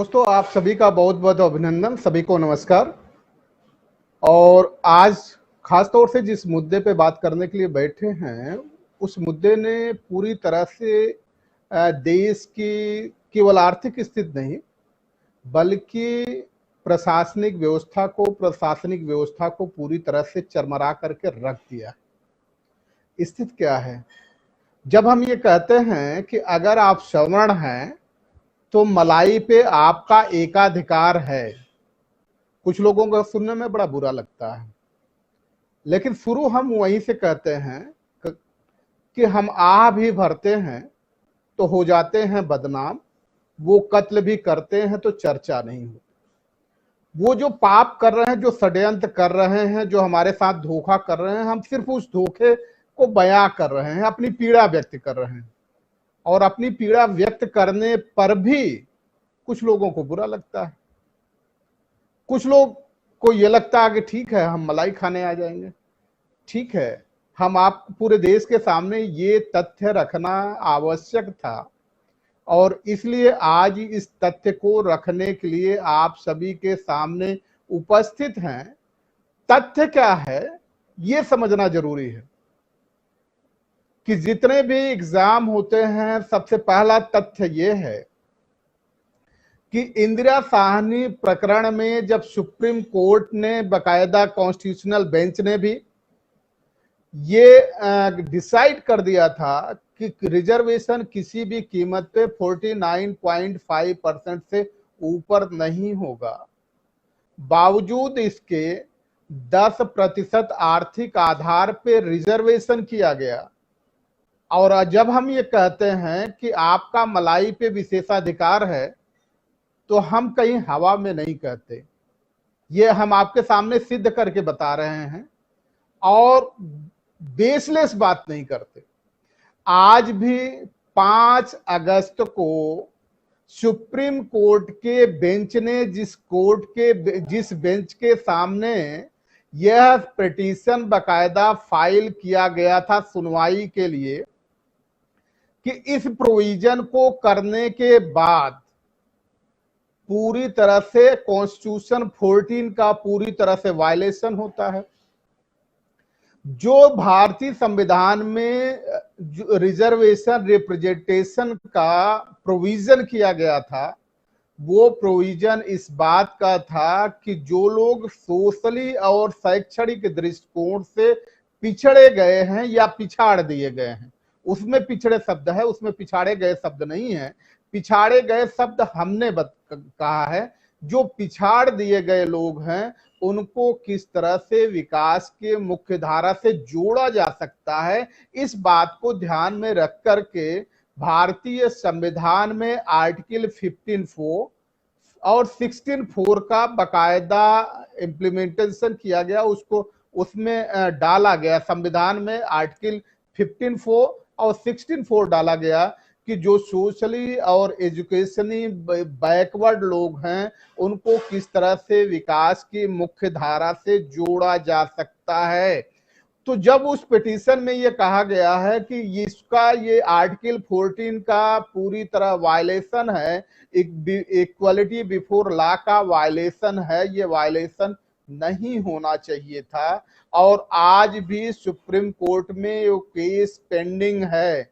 दोस्तों, आप सभी का बहुत बहुत अभिनंदन। सभी को नमस्कार। और आज खास तौर से जिस मुद्दे पे बात करने के लिए बैठे हैं, उस मुद्दे ने पूरी तरह से देश की केवल आर्थिक स्थिति नहीं, बल्कि प्रशासनिक व्यवस्था को पूरी तरह से चरमरा करके रख दिया है। स्थिति क्या है? जब हम ये कहते हैं कि अगर आप सवर्ण हैं तो मलाई पे आपका एकाधिकार है, कुछ लोगों को सुनने में बड़ा बुरा लगता है, लेकिन शुरू हम वहीं से कहते हैं कि हम आह भी भरते हैं तो हो जाते हैं बदनाम, वो कत्ल भी करते हैं तो चर्चा नहीं होती। वो जो पाप कर रहे हैं, जो षड्यंत्र कर रहे हैं, जो हमारे साथ धोखा कर रहे हैं, हम सिर्फ उस धोखे को बयां कर रहे हैं, अपनी पीड़ा व्यक्त कर रहे हैं। और अपनी पीड़ा व्यक्त करने पर भी कुछ लोगों को बुरा लगता है, कुछ लोग को ये लगता है कि ठीक है, हम मलाई खाने आ जाएंगे। ठीक है, हम आप पूरे देश के सामने ये तथ्य रखना आवश्यक था, और इसलिए आज इस तथ्य को रखने के लिए आप सभी के सामने उपस्थित हैं। तथ्य क्या है ये समझना जरूरी है कि जितने भी एग्जाम होते हैं, सबसे पहला तथ्य ये है कि इंदिरा साहनी प्रकरण में जब सुप्रीम कोर्ट ने, बाकायदा कॉन्स्टिट्यूशनल बेंच ने भी ये डिसाइड कर दिया था कि रिजर्वेशन किसी भी कीमत पे 49.5% से ऊपर नहीं होगा, बावजूद इसके 10% आर्थिक आधार पे रिजर्वेशन किया गया। और जब हम ये कहते हैं कि आपका मलाई पे विशेषाधिकार है, तो हम कहीं हवा में नहीं कहते, ये हम आपके सामने सिद्ध करके बता रहे हैं और बेसलेस बात नहीं करते। आज भी 5 अगस्त को सुप्रीम कोर्ट के बेंच ने जिस बेंच के सामने यह पिटीशन बाकायदा फाइल किया गया था सुनवाई के लिए कि इस प्रोविजन को करने के बाद पूरी तरह से कॉन्स्टिट्यूशन 14 का पूरी तरह से वायलेशन होता है। जो भारतीय संविधान में रिजर्वेशन रिप्रेजेंटेशन का प्रोविजन किया गया था, वो प्रोविजन इस बात का था कि जो लोग सोशली और शैक्षणिक दृष्टिकोण से पिछड़े गए हैं या पिछाड़ दिए गए हैं, उसमें पिछड़े शब्द है, उसमें पिछाड़े गए शब्द नहीं है। पिछाड़े गए शब्द हमने कहा है। जो पिछाड़ दिए गए लोग हैं, उनको किस तरह से विकास के मुख्य धारा से जोड़ा जा सकता है, इस बात को ध्यान में रख करके भारतीय संविधान में आर्टिकल 15(4) और 16(4) का बकायदा इम्प्लीमेंटेशन किया गया, उसको उसमें डाला गया। संविधान में आर्टिकल 15(4) और 16(4) डाला गया कि जो सोशली और एजुकेशनी बैकवर्ड लोग हैं, उनको किस तरह से विकास की मुख्य धारा से जोड़ा जा सकता है। तो जब उस पिटीशन में ये कहा गया है कि इसका ये आर्टिकल 14 का पूरी तरह वायलेशन है, इक्वालिटी बिफोर लॉ का वायलेशन है, ये वायलेशन नहीं होना चाहिए था। और आज भी सुप्रीम कोर्ट में ये केस पेंडिंग है।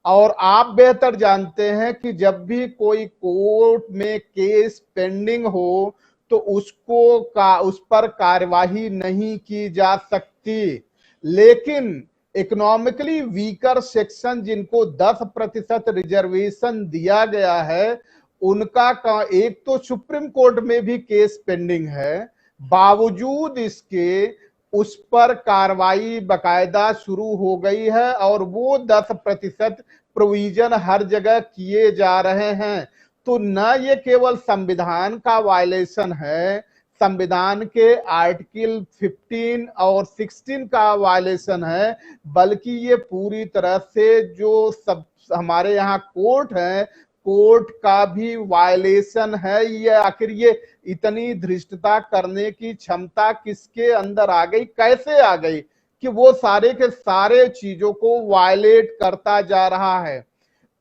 और आप बेहतर जानते हैं कि जब भी कोई कोर्ट में केस पेंडिंग हो तो उस पर कार्यवाही नहीं की जा सकती। लेकिन इकोनॉमिकली वीकर सेक्शन जिनको 10% रिजर्वेशन दिया गया है, उनका एक तो सुप्रीम कोर्ट में भी केस पेंडिंग है, बावजूद इसके उस पर कार्रवाई बकायदा शुरू हो गई है और वो 10% प्रोविजन हर जगह किए जा रहे हैं। तो न ये केवल संविधान का वायलेशन है, संविधान के आर्टिकल 15 और 16 का वायलेशन है, बल्कि ये पूरी तरह से जो सब हमारे यहाँ कोर्ट है, कोर्ट का भी वायलेशन है। ये आखिर ये इतनी धृष्टता करने की क्षमता किसके अंदर आ गई, कैसे आ गई कि वो सारे के सारे चीजों को वायलेट करता जा रहा है।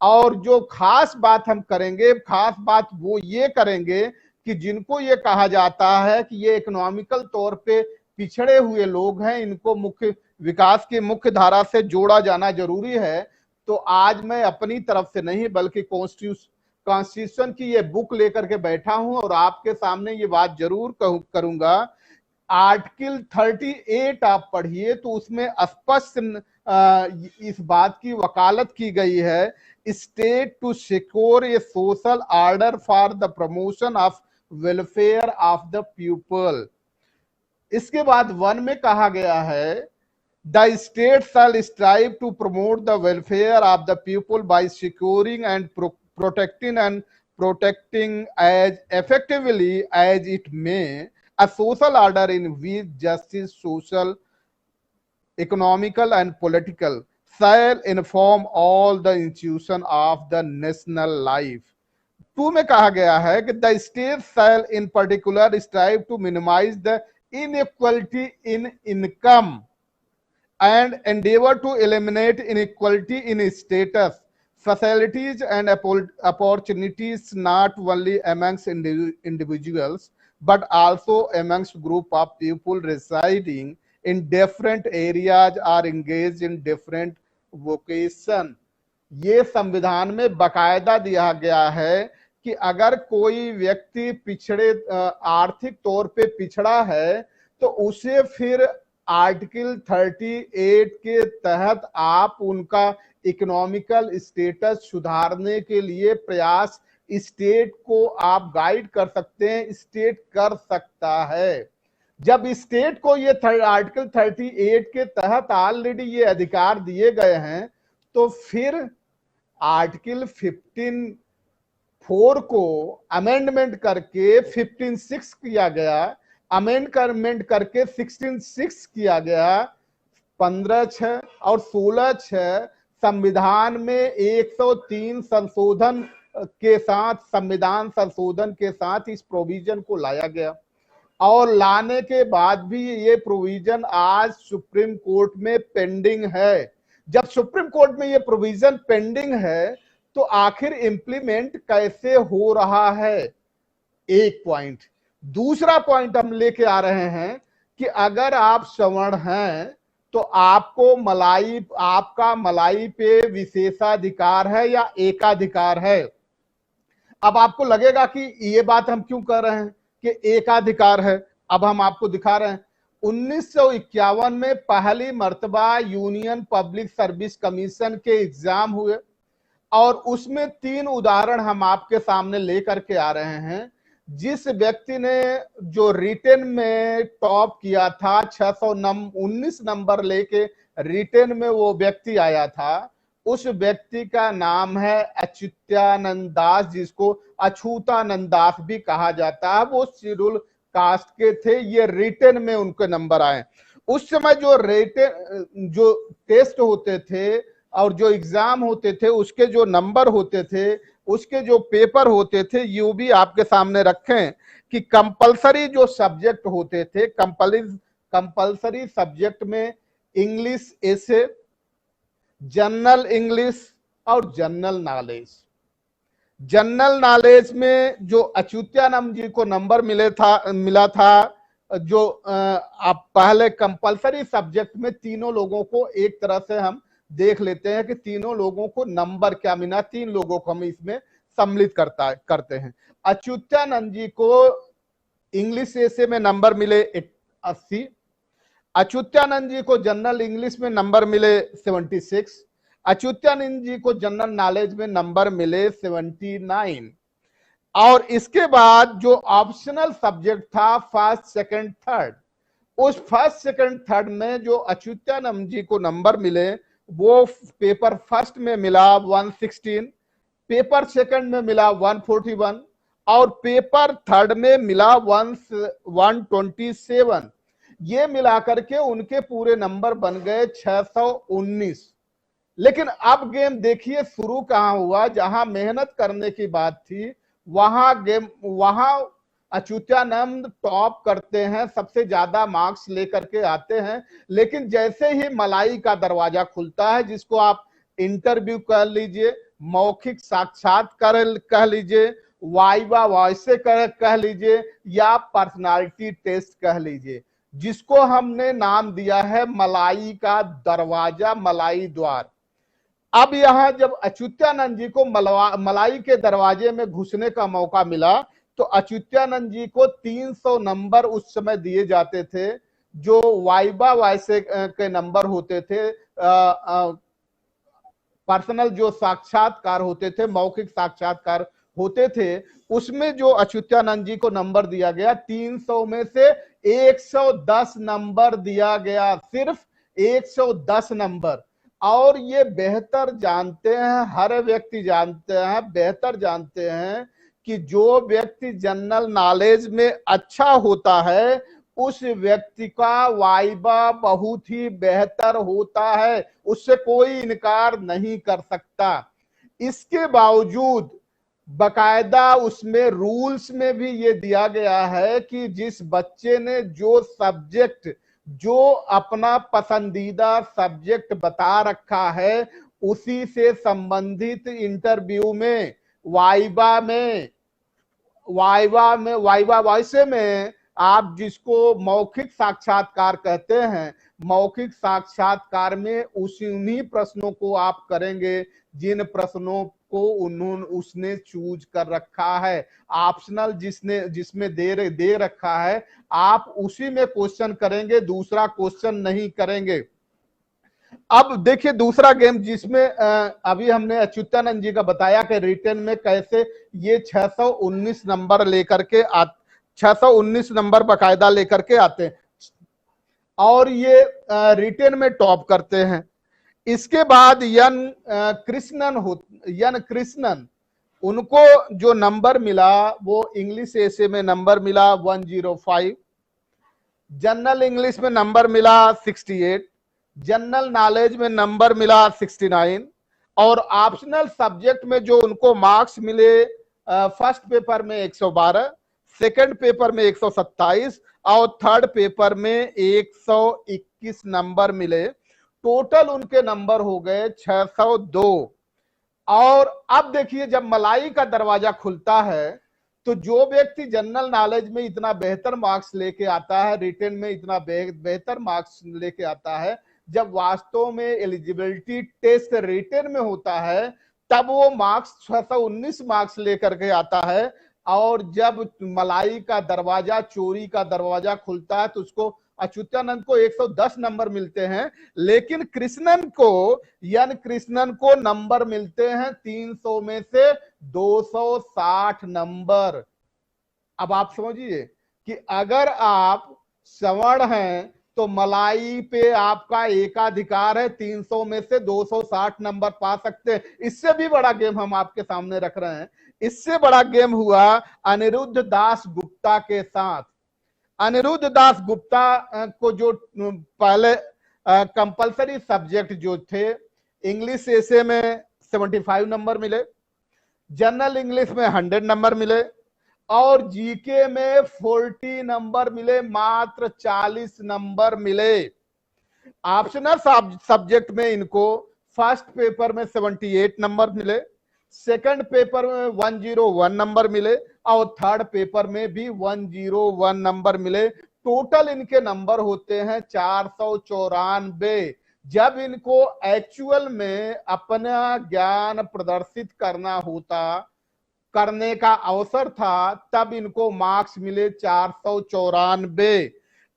और जो खास बात हम करेंगे, खास बात वो ये करेंगे कि जिनको ये कहा जाता है कि ये इकोनॉमिकल तौर पे पिछड़े हुए लोग हैं, इनको मुख्य विकास की मुख्य धारा से जोड़ा जाना जरूरी है, तो आज मैं अपनी तरफ से नहीं बल्कि कॉन्स्टिट्यूशन की ये बुक लेकर के बैठा हूं और आपके सामने ये बात जरूर करूंगा। आर्टिकल 38 आप पढ़िए तो उसमें स्पष्ट इस बात की वकालत की गई है, state to secure a social order for the promotion of welfare of the people. इसके बाद 1 में कहा गया है the state shall strive to promote the welfare of the people by securing and protecting as effectively as it may a social order in which justice, social, economical and political shall inform all the institution of the national life। 2 में कहा गया है कि the state shall in particular strive to minimise the inequality in income and endeavor to eliminate inequality in status, facilities and opportunities not only amongst individuals but also amongst group of people residing in different areas or engaged in different vocation। ये संविधान में बकायदा दिया गया है कि अगर कोई व्यक्ति पिछड़े आर्थिक तौर पे पिछड़ा है तो उसे फिर आर्टिकल 38 के तहत आप उनका इकोनॉमिकल स्टेटस सुधारने के लिए प्रयास स्टेट को आप गाइड कर सकते हैं, स्टेट कर सकता है। जब स्टेट को ये आर्टिकल 38 के तहत ऑलरेडी ये अधिकार दिए गए हैं तो फिर आर्टिकल 15(4) को अमेंडमेंट करके 15(6) किया गया, अमेंडमेंट करके 16(6) किया गया, 15(6) और 16(6) संविधान में 103 संशोधन के साथ, संविधान संशोधन के साथ इस प्रोविजन को लाया गया और लाने के बाद भी ये प्रोविजन आज सुप्रीम कोर्ट में पेंडिंग है। जब सुप्रीम कोर्ट में ये प्रोविजन पेंडिंग है तो आखिर इंप्लीमेंट कैसे हो रहा है, एक पॉइंट। दूसरा पॉइंट हम लेके आ रहे हैं कि अगर आप सवर्ण हैं तो आपको आपका मलाई पे विशेषाधिकार है या एकाधिकार है। अब आपको लगेगा कि ये बात हम क्यों कर रहे हैं कि एकाधिकार है, अब हम आपको दिखा रहे हैं। 1951 में पहली मर्तबा यूनियन पब्लिक सर्विस कमीशन के एग्जाम हुए और उसमें 3 उदाहरण हम आपके सामने लेकर के आ रहे हैं। जिस व्यक्ति ने जो रिटेन में टॉप किया था, 619 नंबर लेके रिटेन में वो व्यक्ति आया था, उस व्यक्ति का नाम है अच्युतानंद दास, जिसको अछूतानंद दास भी कहा जाता है। वो शेड्यूल कास्ट के थे, ये रिटेन में उनके नंबर आए। उस समय जो टेस्ट होते थे और जो एग्जाम होते थे उसके जो नंबर होते थे, उसके जो पेपर होते थे, ये भी आपके सामने रखें कि कंपलसरी जो सब्जेक्ट होते थे, कंपलसरी सब्जेक्ट में इंग्लिश एसे, जनरल इंग्लिश और जनरल नॉलेज। जनरल नॉलेज में जो अच्युतानंद जी को नंबर मिला था, जो आप पहले कंपलसरी सब्जेक्ट में तीनों लोगों को एक तरह से हम देख लेते हैं कि तीनों लोगों को नंबर क्या मिला, 3 लोगों को हम इसमें सम्मिलित करते हैं। अच्युतानंद जी को इंग्लिश एसे में नंबर मिले 80, अच्युतानंद जी को जनरल इंग्लिश में नंबर मिले 76, अच्युतानंद जी को जनरल नॉलेज में नंबर मिले 79। और इसके बाद जो ऑप्शनल सब्जेक्ट था फर्स्ट, सेकंड, थर्ड, उस फर्स्ट, सेकंड, थर्ड में जो अच्युतानंद जी को नंबर मिले वो पेपर फर्स्ट में मिला 116, पेपर सेकंड में मिला 141 और पेपर थर्ड में मिला 127। ये मिलाकर के उनके पूरे नंबर बन गए 619। लेकिन अब गेम देखिए शुरू कहां हुआ, जहां मेहनत करने की बात थी वहां अच्युतानंद टॉप करते हैं, सबसे ज्यादा मार्क्स लेकर के आते हैं। लेकिन जैसे ही मलाई का दरवाजा खुलता है, जिसको आप इंटरव्यू कर लीजिए, मौखिक साक्षात्कार कह लीजिए, वाइवा वॉइस कह लीजिए, या पर्सनालिटी टेस्ट कह लीजिए, जिसको हमने नाम दिया है मलाई का दरवाजा, मलाई द्वार। अब यहां जब अच्युतानंद जी को मलाई के दरवाजे में घुसने का मौका मिला, तो अच्युतानंद जी को 300 नंबर उस समय दिए जाते थे, जो वाइबा वॉइस के नंबर होते थे। पर्सनल जो साक्षात्कार होते थे, मौखिक साक्षात्कार होते थे, उसमें जो अच्युतानंद जी को नंबर दिया गया 300 में से 110 नंबर दिया गया, सिर्फ 110 नंबर। और ये बेहतर जानते हैं, हर व्यक्ति जानते हैं, बेहतर जानते हैं कि जो व्यक्ति जनरल नॉलेज में अच्छा होता है, उस व्यक्ति का वाइबा बहुत ही बेहतर होता है, उससे कोई इनकार नहीं कर सकता। इसके बावजूद बकायदा उसमें रूल्स में भी ये दिया गया है कि जिस बच्चे ने जो सब्जेक्ट, जो अपना पसंदीदा सब्जेक्ट बता रखा है, उसी से संबंधित इंटरव्यू में, वाइवा वॉइस में आप जिसको मौखिक साक्षात्कार कहते हैं, मौखिक साक्षात्कार में उन्हीं प्रश्नों को आप करेंगे जिन प्रश्नों को उसने चूज कर रखा है। ऑप्शनल जिसमें दे रखा है, आप उसी में क्वेश्चन करेंगे, दूसरा क्वेश्चन नहीं करेंगे। अब देखिए दूसरा गेम जिसमें अभी हमने अच्युतानंद जी का बताया कि रिटर्न में कैसे ये 619 नंबर लेकर के 619 नंबर बकायदा लेकर के आते हैं और ये रिटर्न में टॉप करते हैं। इसके बाद यन कृष्णन, उनको जो नंबर मिला वो इंग्लिश एसे में नंबर मिला 105, जनरल इंग्लिश में नंबर मिला 68, जनरल नॉलेज में नंबर मिला 69, और ऑप्शनल सब्जेक्ट में जो उनको मार्क्स मिले, फर्स्ट पेपर में 112, सेकंड पेपर में 127 और थर्ड पेपर में 121 नंबर मिले। टोटल उनके नंबर हो गए 602। और अब देखिए जब मलाई का दरवाजा खुलता है, तो जो व्यक्ति जनरल नॉलेज में इतना बेहतर मार्क्स लेके आता है, रिटन में इतना बेहतर मार्क्स लेके आता है, जब वास्तव में एलिजिबिलिटी टेस्ट रिटन में होता है, तब वो मार्क्स 619 मार्क्स लेकर के आता है। और जब मलाई का दरवाजा, चोरी का दरवाजा खुलता है, तो उसको अच्युतानंद को 110 नंबर मिलते हैं, लेकिन कृष्णन को नंबर मिलते हैं 300 में से 260 नंबर। अब आप समझिए कि अगर आप सवर्ण हैं तो मलाई पे आपका एकाधिकार है, 300 में से 260 नंबर पा सकते हैं। इससे भी बड़ा गेम हम आपके सामने रख रहे हैं। इससे बड़ा गेम हुआ अनिरुद्ध दास गुप्ता के साथ। अनिरुद्ध दास गुप्ता को जो पहले कंपलसरी सब्जेक्ट जो थे, इंग्लिश एसे में 75 नंबर मिले, जनरल इंग्लिश में 100 नंबर मिले, और जीके में 40 नंबर मिले, मात्र 40 नंबर मिले। ऑप्शनल सब्जेक्ट में इनको फर्स्ट पेपर में 78 नंबर मिले, सेकंड पेपर में 101 नंबर मिले, और थर्ड पेपर में भी 101 नंबर मिले। टोटल इनके नंबर होते हैं 494। जब इनको एक्चुअल में अपना ज्ञान प्रदर्शित करने का अवसर था, तब इनको मार्क्स मिले 494।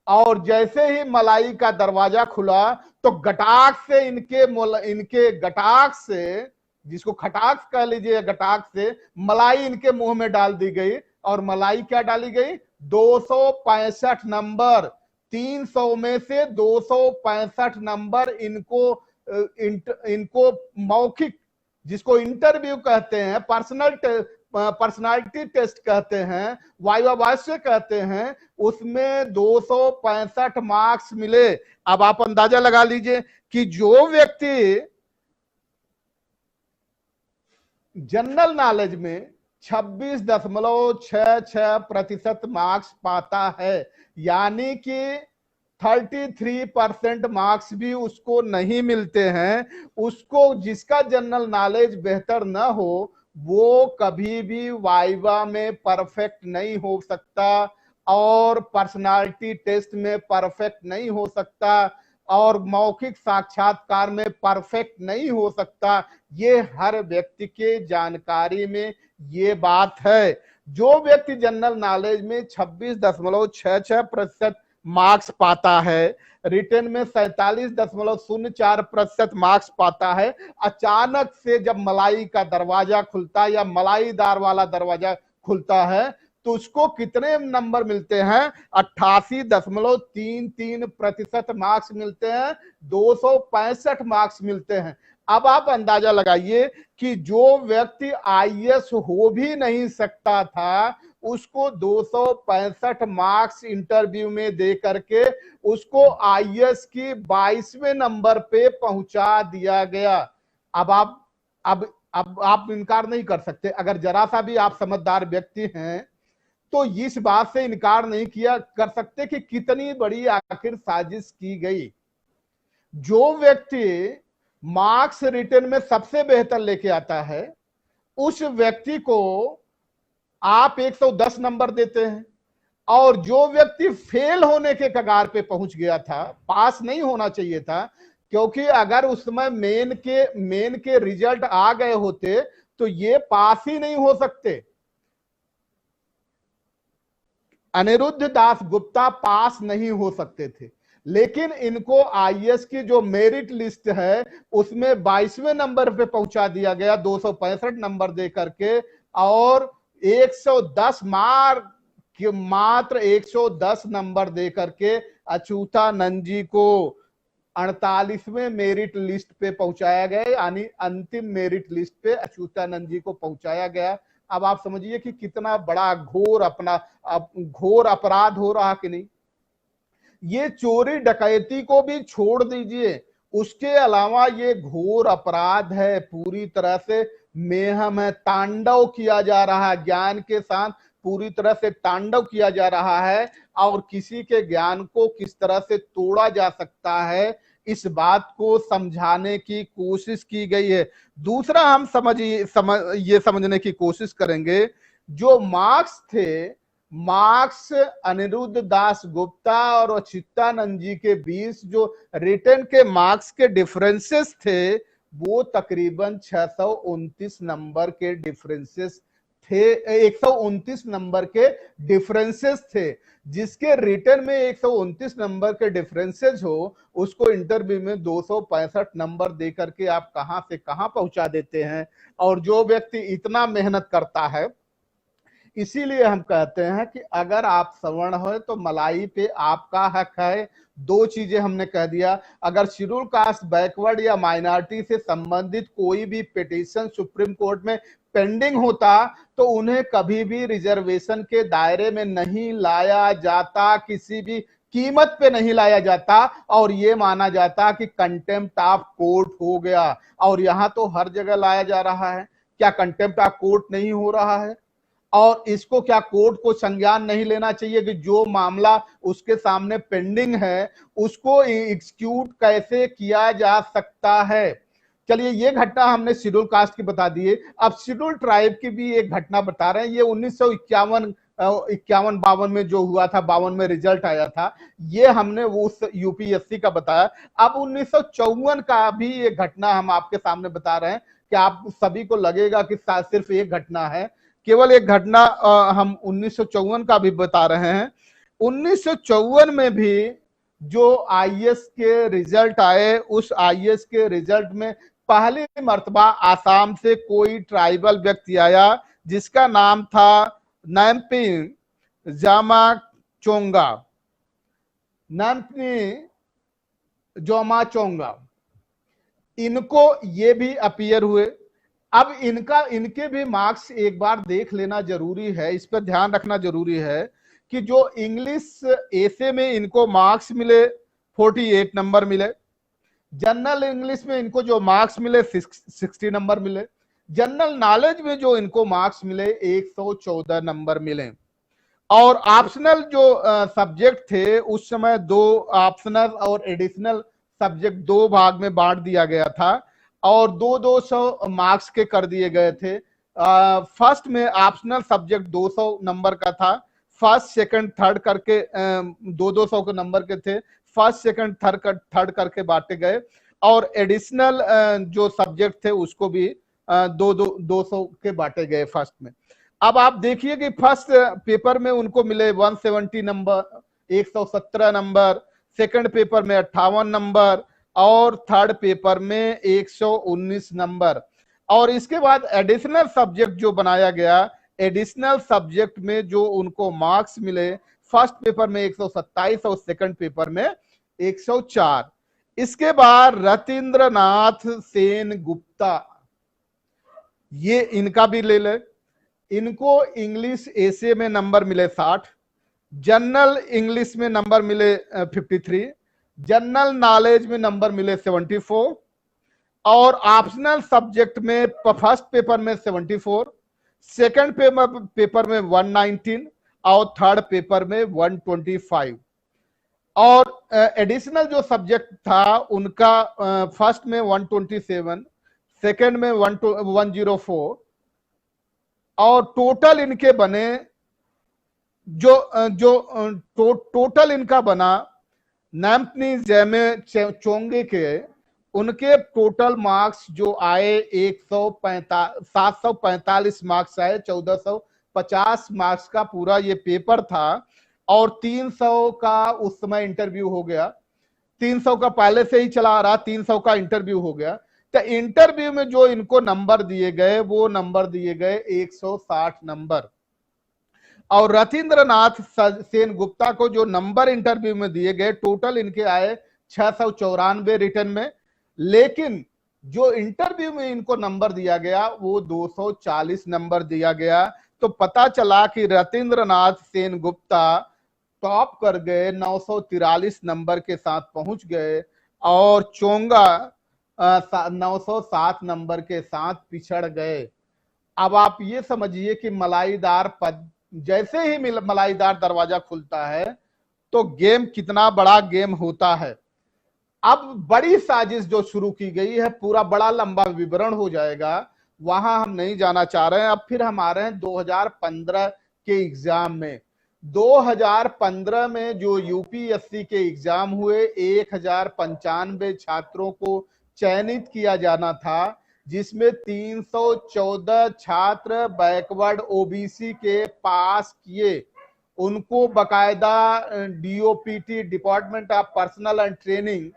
और जैसे ही मलाई का दरवाजा खुला, तो गटाक से इनके गटाक से, जिसको खटाक कह लीजिए, गटाक से मलाई इनके मुंह में डाल दी गई। और मलाई क्या डाली गई? 265 नंबर। 300 में से 265 नंबर इनको मौखिक, जिसको इंटरव्यू कहते हैं, पर्सनालिटी टेस्ट कहते हैं, वाइवा वॉइस कहते हैं, उसमें 265 मार्क्स मिले। अब आप अंदाजा लगा लीजिए कि जो व्यक्ति जनरल नॉलेज में 26.66% मार्क्स पाता है, यानी कि 33% मार्क्स भी उसको नहीं मिलते हैं। उसको जिसका जनरल नॉलेज बेहतर न हो वो कभी भी वाइवा में परफेक्ट नहीं हो सकता और पर्सनालिटी टेस्ट में परफेक्ट नहीं हो सकता और मौखिक साक्षात्कार में परफेक्ट नहीं हो सकता। ये हर व्यक्ति के जानकारी में ये बात है। जो व्यक्ति जनरल नॉलेज में 26.66% मार्क्स पाता है, रिटर्न में 47.04% मार्क्स पाता है, अचानक से जब मलाई का दरवाजा खुलता है या मलाईदार वाला दरवाजा खुलता है तो उसको कितने नंबर मिलते हैं? 88.33% मार्क्स मिलते हैं, 265 मार्क्स मिलते हैं। अब आप अंदाजा लगाइए कि जो व्यक्ति आईएएस हो भी नहीं सकता था उसको 265 मार्क्स इंटरव्यू में दे करके उसको आईएएस की 22वें नंबर पे पहुंचा दिया गया। अब आप इनकार नहीं कर सकते, अगर जरा सा भी आप समझदार व्यक्ति हैं तो इस बात से इनकार नहीं किया कर सकते कि कितनी बड़ी आखिर साजिश की गई। जो व्यक्ति मार्क्स रिटर्न में सबसे बेहतर लेके आता है उस व्यक्ति को आप 110 नंबर देते हैं और जो व्यक्ति फेल होने के कगार पे पहुंच गया था, पास नहीं होना चाहिए था, क्योंकि अगर उस समय मेन के रिजल्ट आ गए होते तो ये पास ही नहीं हो सकते। अनिरुद्ध दास गुप्ता पास नहीं हो सकते थे, लेकिन इनको आईएएस की जो मेरिट लिस्ट है उसमें 22वें नंबर पे पहुंचा दिया गया 265 नंबर दे करके और 110 मात्र 110 नंबर दे करके अच्युतानंद जी को 48वें मेरिट लिस्ट पे पहुंचाया गया, यानी अंतिम मेरिट लिस्ट पे अच्युतानंद जी को पहुंचाया गया। अब आप समझिए कि कितना बड़ा घोर अपराध हो रहा कि नहीं। ये चोरी डकैती को भी छोड़ दीजिए, उसके अलावा ये घोर अपराध है, पूरी तरह से मेहम है, तांडव किया जा रहा है, ज्ञान के साथ पूरी तरह से तांडव किया जा रहा है और किसी के ज्ञान को किस तरह से तोड़ा जा सकता है इस बात को समझाने की कोशिश की गई है। दूसरा हम ये समझने की कोशिश करेंगे, जो मार्क्स थे, मार्क्स अनिरुद्ध दास गुप्ता और अच्युतानंद जी के बीच जो रिटर्न के मार्क्स के डिफरेंसेस थे वो तकरीबन 629 नंबर के डिफरेंसेस थे, 129 नंबर के डिफरेंसेस थे। जिसके रिटर्न में 129 नंबर के डिफरेंसेस हो उसको इंटरव्यू में 265 नंबर दे करके आप कहां से कहां पहुंचा देते हैं। और जो व्यक्ति इतना मेहनत करता है, इसीलिए हम कहते हैं कि अगर आप सवर्ण हो तो मलाई पे आपका हक है। दो चीजें हमने कह दिया, अगर शेड्यूल कास्ट, बैकवर्ड या माइनॉरिटी से संबंधित कोई भी पिटीशन सुप्रीम कोर्ट में पेंडिंग होता तो उन्हें कभी भी रिजर्वेशन के दायरे में नहीं लाया जाता, किसी भी कीमत पे नहीं लाया जाता और ये माना जाता कि कंटेम्प्ट ऑफ कोर्ट हो गया। और यहां तो हर जगह लाया जा रहा है। क्या कंटेम्प्ट ऑफ कोर्ट नहीं हो रहा है? और इसको क्या कोर्ट को संज्ञान नहीं लेना चाहिए कि जो मामला उसके सामने पेंडिंग है उसको एग्जीक्यूट कैसे किया जा सकता है? चलिए, ये घटना हमने शेड्यूल कास्ट की बता दी है। अब शेड्यूल ट्राइब की भी एक घटना बता रहे हैं। ये 1951-52 में जो हुआ था, 52 में रिजल्ट आया था, ये हमने उस यूपीएससी का बताया। अब 1954 का भी एक घटना हम आपके सामने बता रहे हैं कि आप सभी को लगेगा कि सिर्फ एक घटना है, केवल एक घटना हम 1954 का भी बता रहे हैं। 1954 में भी जो आईएएस के रिजल्ट आए, उस आईएएस के रिजल्ट में पहली मर्तबा आसाम से कोई ट्राइबल व्यक्ति आया जिसका नाम था नाम्पी जामाचोंगा, इनको ये भी अपीयर हुए। अब इनके भी मार्क्स एक बार देख लेना जरूरी है, इस पर ध्यान रखना जरूरी है कि जो इंग्लिश एसे में इनको मार्क्स मिले 48 नंबर मिले, जनरल इंग्लिश में इनको जो मार्क्स मिले 60 नंबर मिले, जनरल नॉलेज में जो इनको मार्क्स मिले 114 नंबर मिले। और ऑप्शनल जो सब्जेक्ट थे उस समय दो ऑप्शनल और एडिशनल सब्जेक्ट दो भाग में बांट दिया गया था और 200 मार्क्स के कर दिए गए थे। फर्स्ट में ऑप्शनल सब्जेक्ट 200 नंबर का था, फर्स्ट सेकंड थर्ड करके 200 के नंबर के थे, फर्स्ट सेकंड थर्ड करके बांटे गए और एडिशनल जो सब्जेक्ट थे उसको भी 200 के बांटे गए फर्स्ट में। अब आप देखिए कि फर्स्ट पेपर में उनको मिले 170 नंबर, 117 नंबर, सेकंड पेपर में 58 नंबर और थर्ड पेपर में 119 नंबर। और इसके बाद एडिशनल सब्जेक्ट जो बनाया गया, एडिशनल सब्जेक्ट में जो उनको मार्क्स मिले, फर्स्ट पेपर में 127 और सेकंड पेपर में 104। इसके बाद रतीन्द्रनाथ सेन गुप्ता, ये इनका भी ले ले। इनको इंग्लिश एसे में नंबर मिले 60, जनरल इंग्लिश में नंबर मिले 53, जनरल नॉलेज में नंबर मिले 74 और ऑप्शनल सब्जेक्ट में फर्स्ट पेपर में 74, सेकंड पेपर में 119 और थर्ड पेपर में 125। और एडिशनल जो सब्जेक्ट था उनका फर्स्ट में 127, सेकंड में 104 और टोटल इनके बने टोटल इनका बना नाम्पनी जैमे चोंगे के, उनके टोटल मार्क्स जो आए 745 मार्क्स आए, 1450 मार्क्स का पूरा ये पेपर था और 300 का उस समय इंटरव्यू हो गया। 300 का पहले से ही चला आ रहा, 300 का इंटरव्यू हो गया। तो इंटरव्यू में जो इनको नंबर दिए गए वो नंबर दिए गए 160 नंबर और रतीन्द्रनाथ सेन गुप्ता को जो नंबर इंटरव्यू में दिए गए टोटल इनके आए 694 रिटर्न में, लेकिन जो इंटरव्यू में इनको नंबर दिया गया वो 240 नंबर दिया गया। तो पता चला कि रतीन्द्रनाथ सेन गुप्ता टॉप कर गए, 943 नंबर के साथ पहुंच गए और चोंगा 907 नंबर के साथ पिछड़ गए। अब आप ये समझिए कि मलाईदार पद, जैसे ही मलाईदार दरवाजा खुलता है तो गेम कितना बड़ा गेम होता है। अब बड़ी साजिश जो शुरू की गई है, पूरा बड़ा लंबा विवरण हो जाएगा, वहां हम नहीं जाना चाह रहे हैं। अब फिर हम आ रहे हैं 2015 के एग्जाम में। 2015 में जो यूपीएससी के एग्जाम हुए, 1095 छात्रों को चयनित किया जाना था, जिसमें 314 छात्र बैकवर्ड ओबीसी के पास किए। उनको बकायदा DOPT, department of personal and training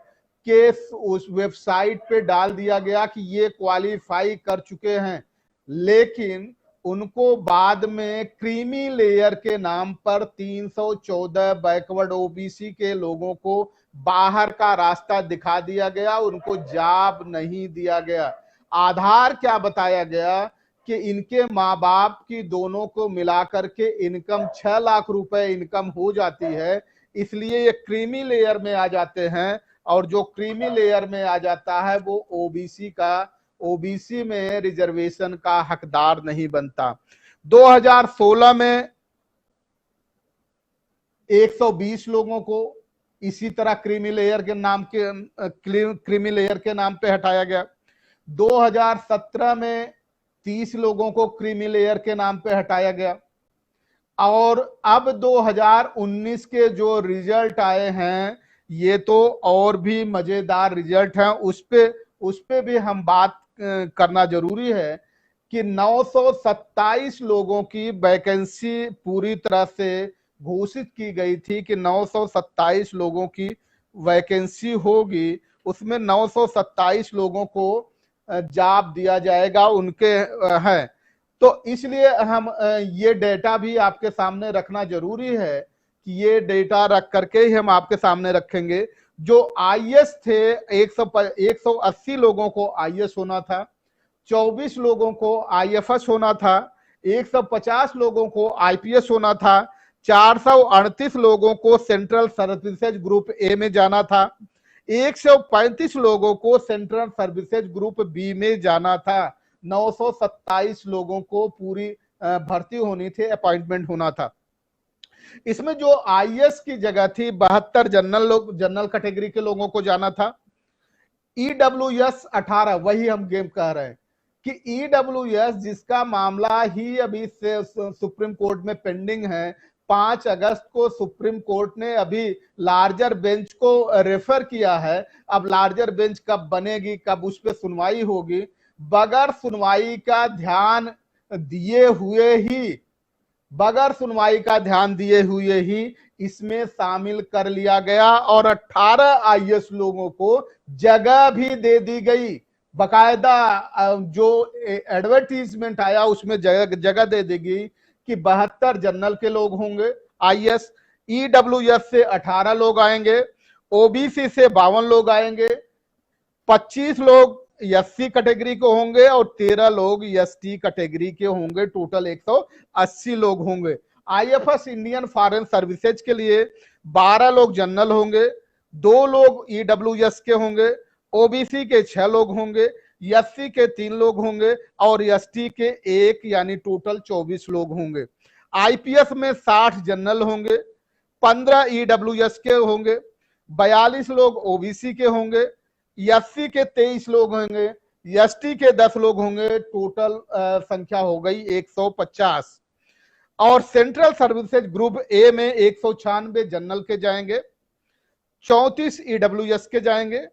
के उस वेबसाइट पे डाल दिया गया कि ये क्वालिफाई कर चुके हैं, लेकिन उनको बाद में क्रीमी लेयर के नाम पर 314 बैकवर्ड ओबीसी के लोगों को बाहर का रास्ता दिखा दिया गया, उनको जॉब नहीं दिया गया। आधार क्या बताया गया कि इनके माँ बाप की दोनों को मिलाकर के इनकम 6 लाख रुपए इनकम हो जाती है, इसलिए ये क्रीमी लेयर में आ जाते हैं और जो क्रीमी लेयर में आ जाता है वो ओबीसी में रिजर्वेशन का हकदार नहीं बनता। 2016 में 120 लोगों को इसी तरह क्रीमी लेयर के नाम पे हटाया गया। 2017 में 30 लोगों को क्रीमी लेयर के नाम पे हटाया गया और अब 2019 के जो रिजल्ट आए हैं ये तो और भी मजेदार रिजल्ट हैं। उस पे भी हम बात करना जरूरी है कि 927 लोगों की वैकेंसी पूरी तरह से घोषित की गई थी कि 927 लोगों की वैकेंसी होगी, उसमें 927 लोगों को जॉब दिया जाएगा उनके हैं। तो इसलिए हम ये डेटा भी आपके सामने रखना जरूरी है कि ये डेटा रख करके ही हम आपके सामने रखेंगे। जो आईएएस थे 180 लोगों को आईएएस होना था, 24 लोगों को आईएफएस होना था, 150 लोगों को आईपीएस होना था, 438 लोगों को सेंट्रल सर्विसेज ग्रुप ए में जाना था, 135 लोगों को सेंट्रल सर्विसेज ग्रुप बी में जाना था, 927 लोगों को पूरी भर्ती होनी थी, अपॉइंटमेंट होना था। इसमें जो आईएएस की जगह थी 72 जनरल कैटेगरी के लोगों को जाना था। ईडब्ल्यूएस 18, वही हम गेम कह रहे हैं कि ईडब्ल्यूएस जिसका मामला ही अभी से सुप्रीम कोर्ट में पेंडिंग है, 5 अगस्त को सुप्रीम कोर्ट ने अभी लार्जर बेंच को रेफर किया है। अब लार्जर बेंच कब बनेगी, कब उस पर सुनवाई होगी, बगैर सुनवाई का ध्यान दिए हुए ही इसमें शामिल कर लिया गया और 18 आईएएस लोगों को जगह भी दे दी गई। बकायदा जो एडवर्टीजमेंट आया उसमें जगह दे दी गई कि 72 जनरल के लोग होंगे आईएएस, ईडब्ल्यूएस से 18 लोग आएंगे, ओबीसी से 52 लोग आएंगे, 25 लोग एससी कैटेगरी के होंगे और 13 लोग एसटी कैटेगरी के होंगे। टोटल 180 लोग होंगे। आईएफएस इंडियन फॉरेन सर्विसेज के लिए 12 लोग जनरल होंगे, 2 लोग ईडब्ल्यूएस के होंगे, ओबीसी के 6 लोग होंगे, एससी के 3 लोग होंगे और एसटी के 1, यानी टोटल 24 लोग होंगे। आईपीएस में 60 जनरल होंगे, 15 ईडब्ल्यूएस के होंगे, 42 लोग ओबीसी के होंगे, एससी के 23 लोग होंगे, एसटी के 10 लोग होंगे। टोटल संख्या हो गई 150। और सेंट्रल सर्विसेज ग्रुप ए में 196 जनरल के जाएंगे, 34 ईडब्ल्यूएस के जाएंगे,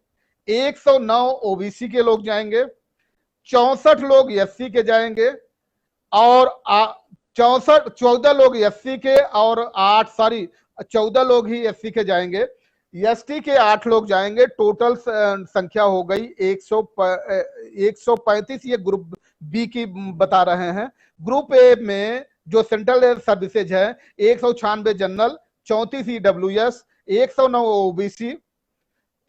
109 ओबीसी के लोग जाएंगे, 64 लोग एससी के जाएंगे और 14 लोग एससी के और 14 लोग ही एससी के जाएंगे, एसटी के 8 लोग जाएंगे। टोटल संख्या हो गई 135। ये ग्रुप बी की बता रहे हैं। ग्रुप ए में जो सेंट्रल सर्विसेज है 196 जनरल, 34 ईडब्ल्यूएस, 109 ओबीसी,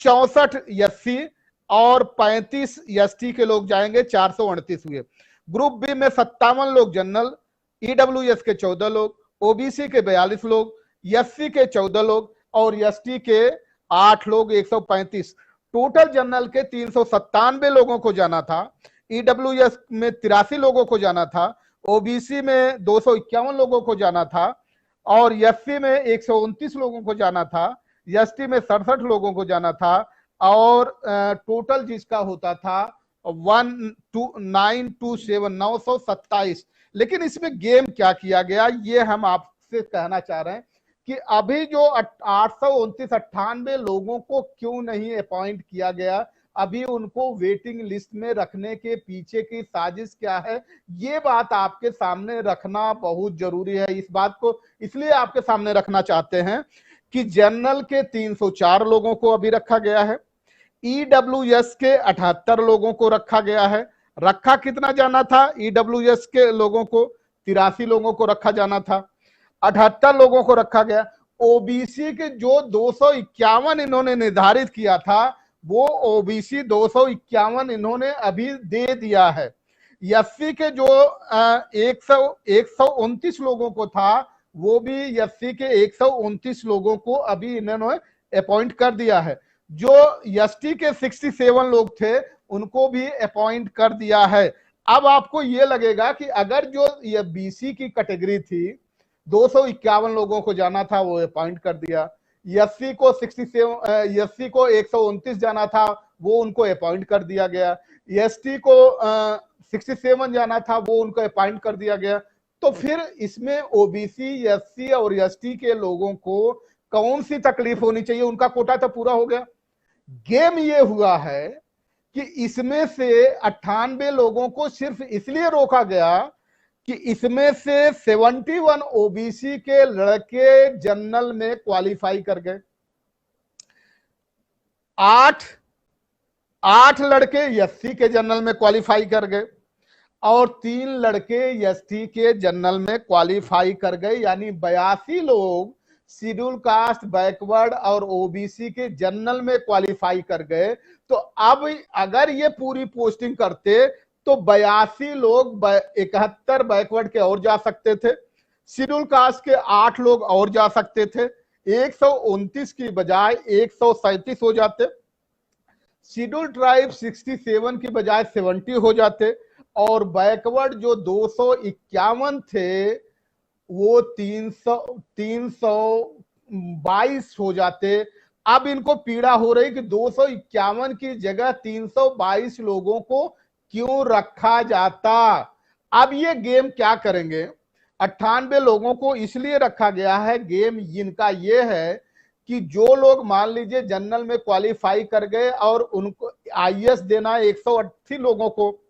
64 एससी और 35 एसटी के लोग जाएंगे, 438 हुए। ग्रुप बी में 57 लोग जनरल, ईडब्ल्यूएस के 14 लोग, ओबीसी के 42 लोग, एससी के 14 लोग और एसटी के 8 लोग, 135। टोटल जनरल के 397 लोगों को जाना था, ईडब्ल्यूएस में 83 लोगों को जाना था, ओबीसी में 251 लोगों को जाना था और एससी में 129 लोगों को जाना था, एसटी में 67 लोगों को जाना था और टोटल जिसका होता था 927। लेकिन इसमें गेम क्या किया गया, ये हम आपसे कहना चाह रहे हैं कि अभी जो 829-98 लोगों को क्यों नहीं अपॉइंट किया गया, अभी उनको वेटिंग लिस्ट में रखने के पीछे की साजिश क्या है, ये बात आपके सामने रखना बहुत जरूरी है। इस बात को इसलिए आपके सामने रखना चाहते हैं कि जनरल के 304 लोगों को अभी रखा गया है, ईडब्ल्यूएस के 78 लोगों को रखा गया है। रखा कितना जाना था, ईडब्ल्यूएस के लोगों को 83 लोगों को रखा जाना था, 78 लोगों को रखा गया। ओबीसी के जो 251 इन्होंने निर्धारित किया था, वो ओबीसी 251 इन्होंने अभी दे दिया है। एससी के जो 129 लोगों को था, वो भी एससी के 129 लोगों को अभी इन्होंने अपॉइंट कर दिया है। जो एसटी के 67 लोग थे, उनको भी अपॉइंट कर दिया है। अब आपको ये लगेगा कि अगर जो ये बीसी की कैटेगरी थी, 251 लोगों को जाना था, वो अपॉइंट कर दिया, एससी को 129 जाना था, वो उनको अपॉइंट कर दिया गया, एसटी को 67 जाना था, वो उनको अपॉइंट कर दिया गया, तो फिर इसमें ओबीसी, एससी और एसटी के लोगों को कौन सी तकलीफ होनी चाहिए, उनका कोटा तो पूरा हो गया। गेम ये हुआ है कि इसमें से 98 लोगों को सिर्फ इसलिए रोका गया कि इसमें से 71 ओबीसी के लड़के जनरल में क्वालिफाई कर गए, 8 लड़के एससी के जनरल में क्वालिफाई कर गए और 3 लड़के एसटी के जनरल में क्वालिफाई कर गए, यानी 82 लोग शेड्यूल कास्ट, बैकवर्ड और ओबीसी के जनरल में क्वालिफाई कर गए। तो अब अगर ये पूरी पोस्टिंग करते तो 82 लोग 71 बैकवर्ड के और जा सकते थे, शेड्यूल कास्ट के 8 लोग और जा सकते थे, 129 की बजाय 137 हो जाते, शेड्यूल ट्राइब 67 की बजाय 70 हो जाते और बैकवर्ड जो 251 थे वो 322 हो जाते। अब इनको पीड़ा हो रही कि 251 की जगह 322 लोगों को क्यों रखा जाता। अब ये गेम क्या करेंगे, 98 लोगों को इसलिए रखा गया है। गेम इनका ये है कि जो लोग मान लीजिए जनरल में क्वालिफाई कर गए और उनको आईएएस देना है 180 लोगों को,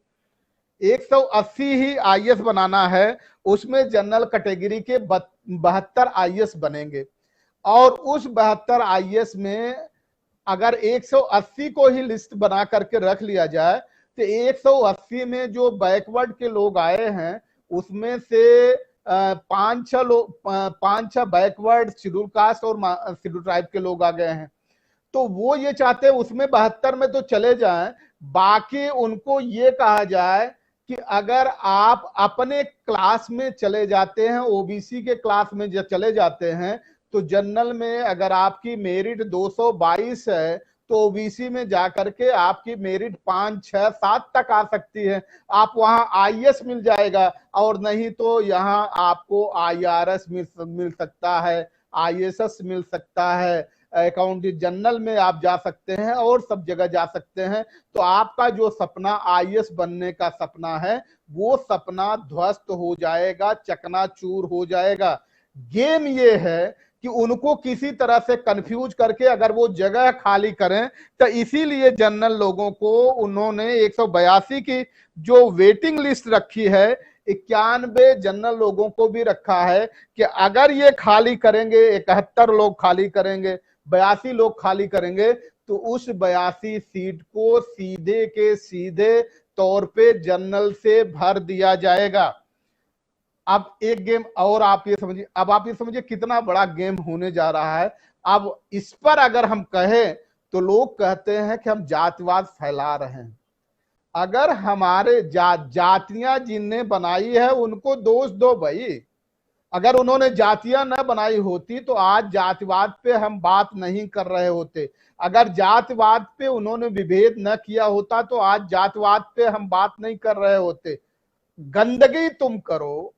180 ही आईएएस बनाना है, उसमें जनरल कैटेगरी के 72 आईएएस बनेंगे। और उस 72 आईएएस में अगर 180 को ही लिस्ट बना करके रख लिया जाए तो 180 में जो बैकवर्ड के लोग आए हैं उसमें से 5-6 बैकवर्ड शेड्यूल कास्ट और शेड्यूल ट्राइब के लोग आ गए हैं। तो वो ये चाहते हैं उसमें 72 में तो चले जाएं, बाकी उनको ये कहा जाए कि अगर आप अपने क्लास में चले जाते हैं, ओबीसी के क्लास में चले जाते हैं, तो जनरल में अगर आपकी मेरिट 222 है तो ओबीसी में जाकर के आपकी मेरिट 5, 6, 7 तक आ सकती है। आप वहां आईएएस मिल जाएगा, और नहीं तो यहाँ आपको आईआरएस मिल सकता है, आईएएस मिल सकता है, अकाउंटेंट जनरल में आप जा सकते हैं और सब जगह जा सकते हैं। तो आपका जो सपना आईएएस बनने का सपना है वो सपना ध्वस्त हो जाएगा, चकनाचूर हो जाएगा। गेम ये है कि उनको किसी तरह से कंफ्यूज करके अगर वो जगह खाली करें, तो इसीलिए जनरल लोगों को उन्होंने 182 की जो वेटिंग लिस्ट रखी है, 91 जनरल लोगों को भी रखा है कि अगर ये खाली करेंगे, 71 लोग खाली करेंगे, 82 लोग खाली करेंगे, तो उस 82 सीट को सीधे के सीधे तौर पे जनरल से भर दिया जाएगा। अब एक गेम और आप ये समझिए, अब आप ये समझिए कितना बड़ा गेम होने जा रहा है। अब इस पर अगर हम कहें तो लोग कहते हैं कि हम जातिवाद फैला रहे हैं। अगर हमारे जातियां जिनने बनाई है उनको दोष दो भाई। अगर उन्होंने जातियां न बनाई होती तो आज जातिवाद पे हम बात नहीं कर रहे होते। अगर जातिवाद पे उन्होंने विभेद न किया होता तो आज जातिवाद पे हम बात नहीं कर रहे होते। गंदगी तुम करो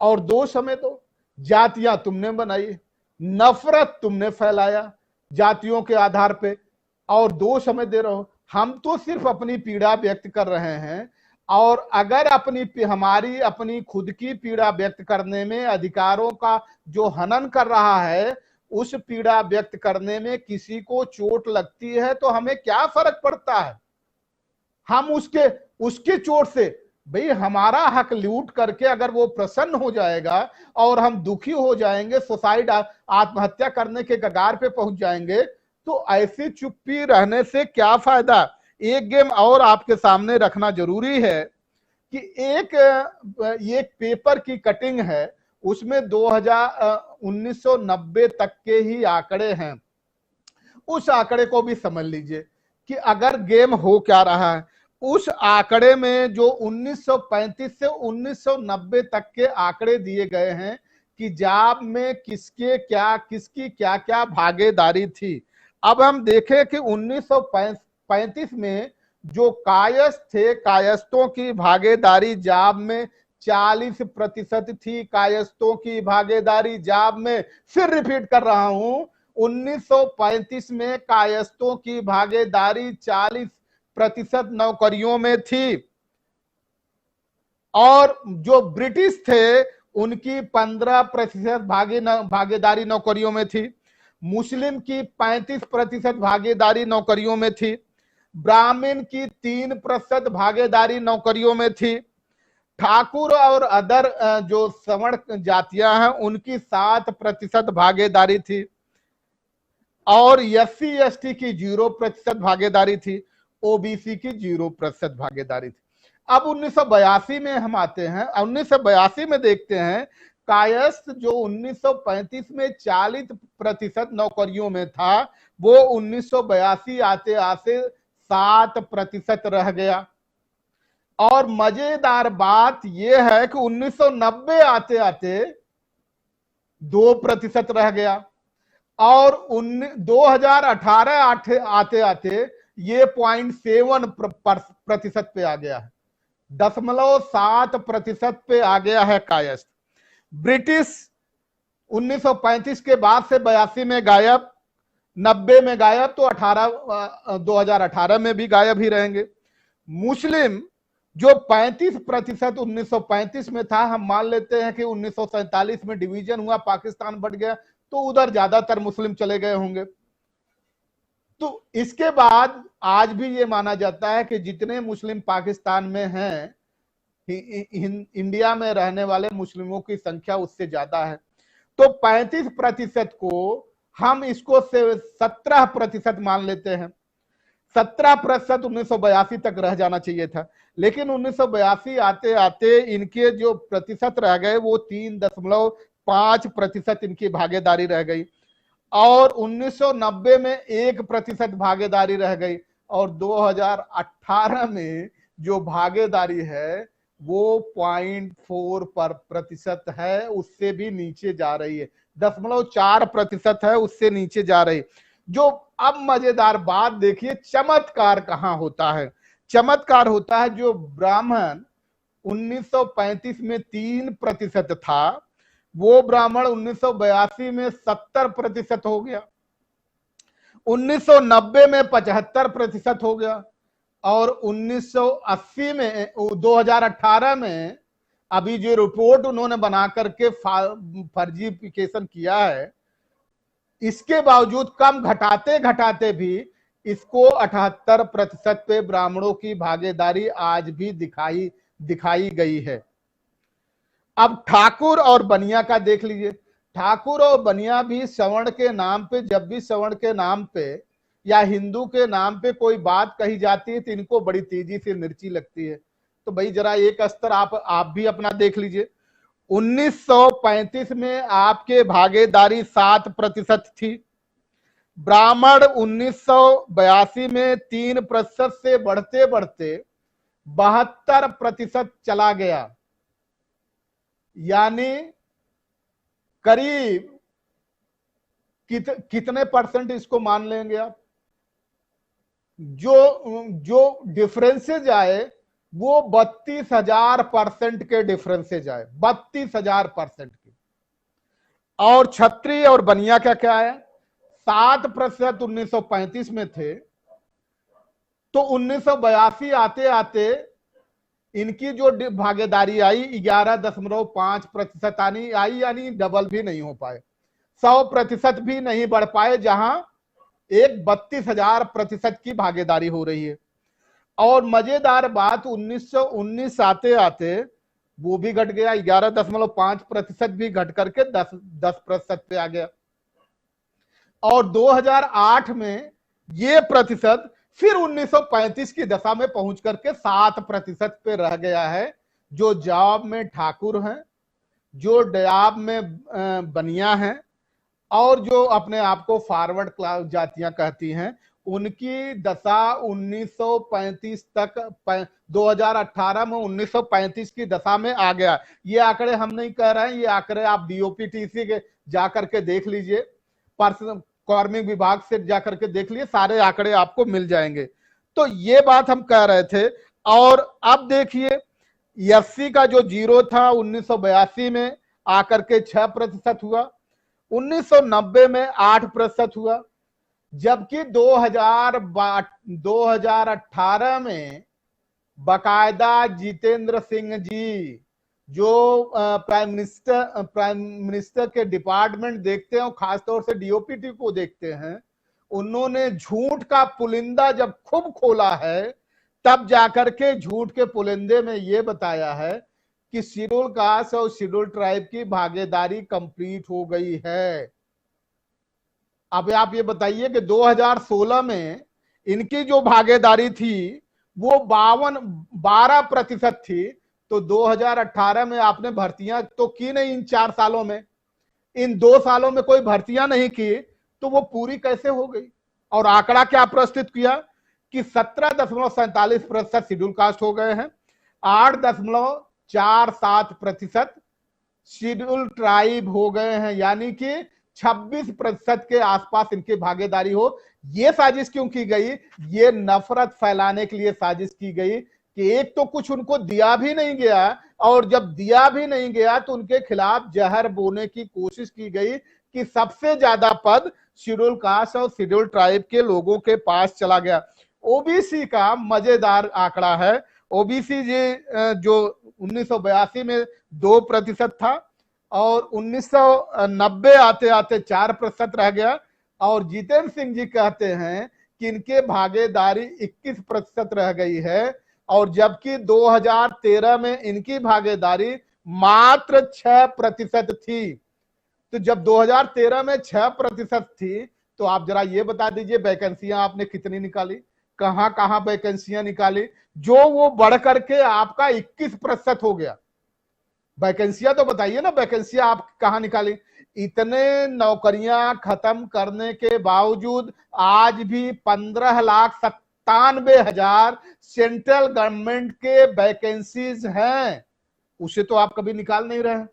और दोष हमें दो। जातियां तुमने बनाई, नफरत तुमने फैलाया जातियों के आधार पे, और दोष हमें दे रहे हो। हम तो सिर्फ अपनी पीड़ा व्यक्त कर रहे हैं, और अगर हमारी अपनी खुद की पीड़ा व्यक्त करने में, अधिकारों का जो हनन कर रहा है उस पीड़ा व्यक्त करने में किसी को चोट लगती है तो हमें क्या फर्क पड़ता है। हम उसके चोट से भाई हमारा हक लूट करके अगर वो प्रसन्न हो जाएगा और हम दुखी हो जाएंगे, सुसाइड आत्महत्या करने के कगार पे पहुंच जाएंगे, तो ऐसी चुप्पी रहने से क्या फायदा। एक गेम और आपके सामने रखना जरूरी है कि एक पेपर की कटिंग है, उसमें 1990 तक के ही आंकड़े हैं। उस आंकड़े को भी समझ लीजिए कि अगर गेम हो क्या रहा है। उस आंकड़े में जो 1935 से 1990 तक के आंकड़े दिए गए हैं कि जॉब में किसकी क्या क्या भागीदारी थी। अब हम देखें कि 1935 में जो कायस्थ थे, कायस्थों की भागीदारी जॉब में 40% थी। कायस्थों की भागीदारी जॉब में, फिर रिपीट कर रहा हूं, 1935 में कायस्थों की भागीदारी 40% नौकरियों में थी, और जो ब्रिटिश थे उनकी 15% भागीदारी नौकरियों में थी। मुस्लिम की 35% भागीदारी नौकरियों में थी। ब्राह्मण की 3% भागीदारी नौकरियों में थी। ठाकुर और अदर जो सवर्ण जातियां हैं उनकी 7% भागीदारी थी, और एससी एसटी की 0% भागीदारी थी, ओबीसी की 0% भागीदारी थी। अब 1982 में हम आते हैं। 1982 में देखते हैं कायस्थ जो 1935 में 40% नौकरियों में था, वो 1982 आते आते 7% रह गया। और मजेदार बात यह है कि 1990 आते आते 2% रह गया, और 2018 आते आते ये 0.7% पे आ गया है, 0.7% पे आ गया है कायस्थ। ब्रिटिश 1935 के बाद से 82 में गायब, 90 में गायब, तो 2018 में भी गायब ही रहेंगे। मुस्लिम जो 35% 1935 में था, हम मान लेते हैं कि 1947 में डिवीजन हुआ, पाकिस्तान बढ़ गया, तो उधर ज्यादातर मुस्लिम चले गए होंगे। तो इसके बाद आज भी ये माना जाता है कि जितने मुस्लिम पाकिस्तान में हैं, इंडिया में रहने वाले मुस्लिमों की संख्या उससे ज्यादा है। तो 35% को हम इसको 17% मान लेते हैं। 17% 1982 तक रह जाना चाहिए था, लेकिन 1982 आते आते इनके जो प्रतिशत रह गए वो 3.5% इनकी भागीदारी रह गई, और 1990 में 1% भागीदारी रह गई, और 2018 में जो भागीदारी है वो 0.4% है, उससे भी नीचे जा रही है, 0.4% है, उससे नीचे जा रही। जो अब मजेदार बात देखिए, चमत्कार कहां होता है। चमत्कार होता है जो ब्राह्मण 1935 में 3% था, वो ब्राह्मण 1982 में 70% हो गया, 1990 में 75% हो गया, और 1980 में 2018 में अभी जो रिपोर्ट उन्होंने बना करके फर्जीफिकेशन किया है, इसके बावजूद कम घटाते घटाते भी इसको 78% पे ब्राह्मणों की भागीदारी आज भी दिखाई गई है। अब ठाकुर और बनिया का देख लीजिए। ठाकुर और बनिया भी सवर्ण के नाम पे, जब भी सवर्ण के नाम पे या हिंदू के नाम पे कोई बात कही जाती है तो इनको बड़ी तेजी से मिर्ची लगती है। तो भाई जरा एक स्तर आप भी अपना देख लीजिए। 1935 में आपके भागीदारी 7% थी, ब्राह्मण 1982 में 3% से बढ़ते बढ़ते 72% चला गया, यानी करीब कितने परसेंट इसको मान लेंगे आप? जो डिफरेंसेज आए वो 32,000% के डिफरेंसेज आए, 32,000% के। और छत्री और बनिया का क्या है? 7% 1935 में थे, तो 1982 आते आते इनकी जो भागीदारी आई 11.5% आई, यानी डबल भी नहीं हो पाए, 100% भी नहीं बढ़ पाए, जहां एक 32,000% की भागीदारी हो रही है। और मजेदार बात 1919 आते आते वो भी घट गया, 11.5% भी घट करके 10% पे आ गया, और 2008 में ये प्रतिशत फिर 1935 की दशा में पहुंच करके 7% पे रह गया है। जो जाब में ठाकुर हैं, जो डयाब में बनिया हैं, और जो अपने आप को फॉरवर्ड क्लास जातियां कहती हैं, उनकी दशा 1935 तक 2018 में 1935 की दशा में आ गया। ये आंकड़े हम नहीं कह रहे हैं, ये आंकड़े आप डीओपीटीसी के जाकर के देख लीजिए, कार्मिक विभाग से जाकर के देख लिए, सारे आंकड़े आपको मिल जाएंगे। तो ये बात हम कह रहे थे। और अब देखिए एससी का जो जीरो था 1982 में आकर के 6% हुआ, 1990 में 8% हुआ, जबकि 2018 में बकायदा जितेंद्र सिंह जी जो प्राइम मिनिस्टर के डिपार्टमेंट देखते हैं, खासतौर से डीओपीटी को देखते हैं, उन्होंने झूठ का पुलिंदा जब खूब खोला है, तब जाकर के झूठ के पुलिंदे में यह बताया है कि शेड्यूल कास्ट और शेड्यूल ट्राइब की भागीदारी कंप्लीट हो गई है। अब आप ये बताइए कि 2016 में इनकी जो भागीदारी थी वो 12% थी, तो 2018 में आपने भर्तियां तो की नहीं इन 4 सालों में, इन 2 सालों में कोई भर्तियां नहीं की, तो वो पूरी कैसे हो गई? और आंकड़ा क्या प्रस्तुत किया कि 17.47% शेड्यूल कास्ट हो गए हैं, 8.47% शेड्यूल ट्राइब हो गए हैं, यानी कि 26% के आसपास इनकी भागीदारी हो। ये साजिश क्यों की गई? ये नफरत फैलाने के लिए साजिश की गई कि एक तो कुछ उनको दिया भी नहीं गया, और जब दिया भी नहीं गया तो उनके खिलाफ जहर बोने की कोशिश की गई कि सबसे ज्यादा पद शेड्यूल कास्ट और शेड्यूल ट्राइब के लोगों के पास चला गया। ओबीसी का मजेदार आंकड़ा है, ओबीसी जो 1982 में 2% था और 1990 आते आते 4% रह गया, और जितेंद्र सिंह जी कहते हैं कि इनके भागीदारी 21% रह गई है, और जबकि 2013 में इनकी भागीदारी मात्र 6% थी। तो जब 2013 में 6% थी, तो आप जरा ये बता दीजिए वैकेंसियां आपने कितनी निकाली, कहां कहां वैकेंसियां निकाली, जो वो बढ़ करके आपका 21% हो गया। वैकेंसियां तो बताइए ना, वैकेंसियां आप कहां निकाली। इतने नौकरियां खत्म करने के बावजूद आज भी 15,97,000 सेंट्रल गवर्नमेंट के वैकेंसीज हैं, उसे तो आप कभी निकाल नहीं रहे।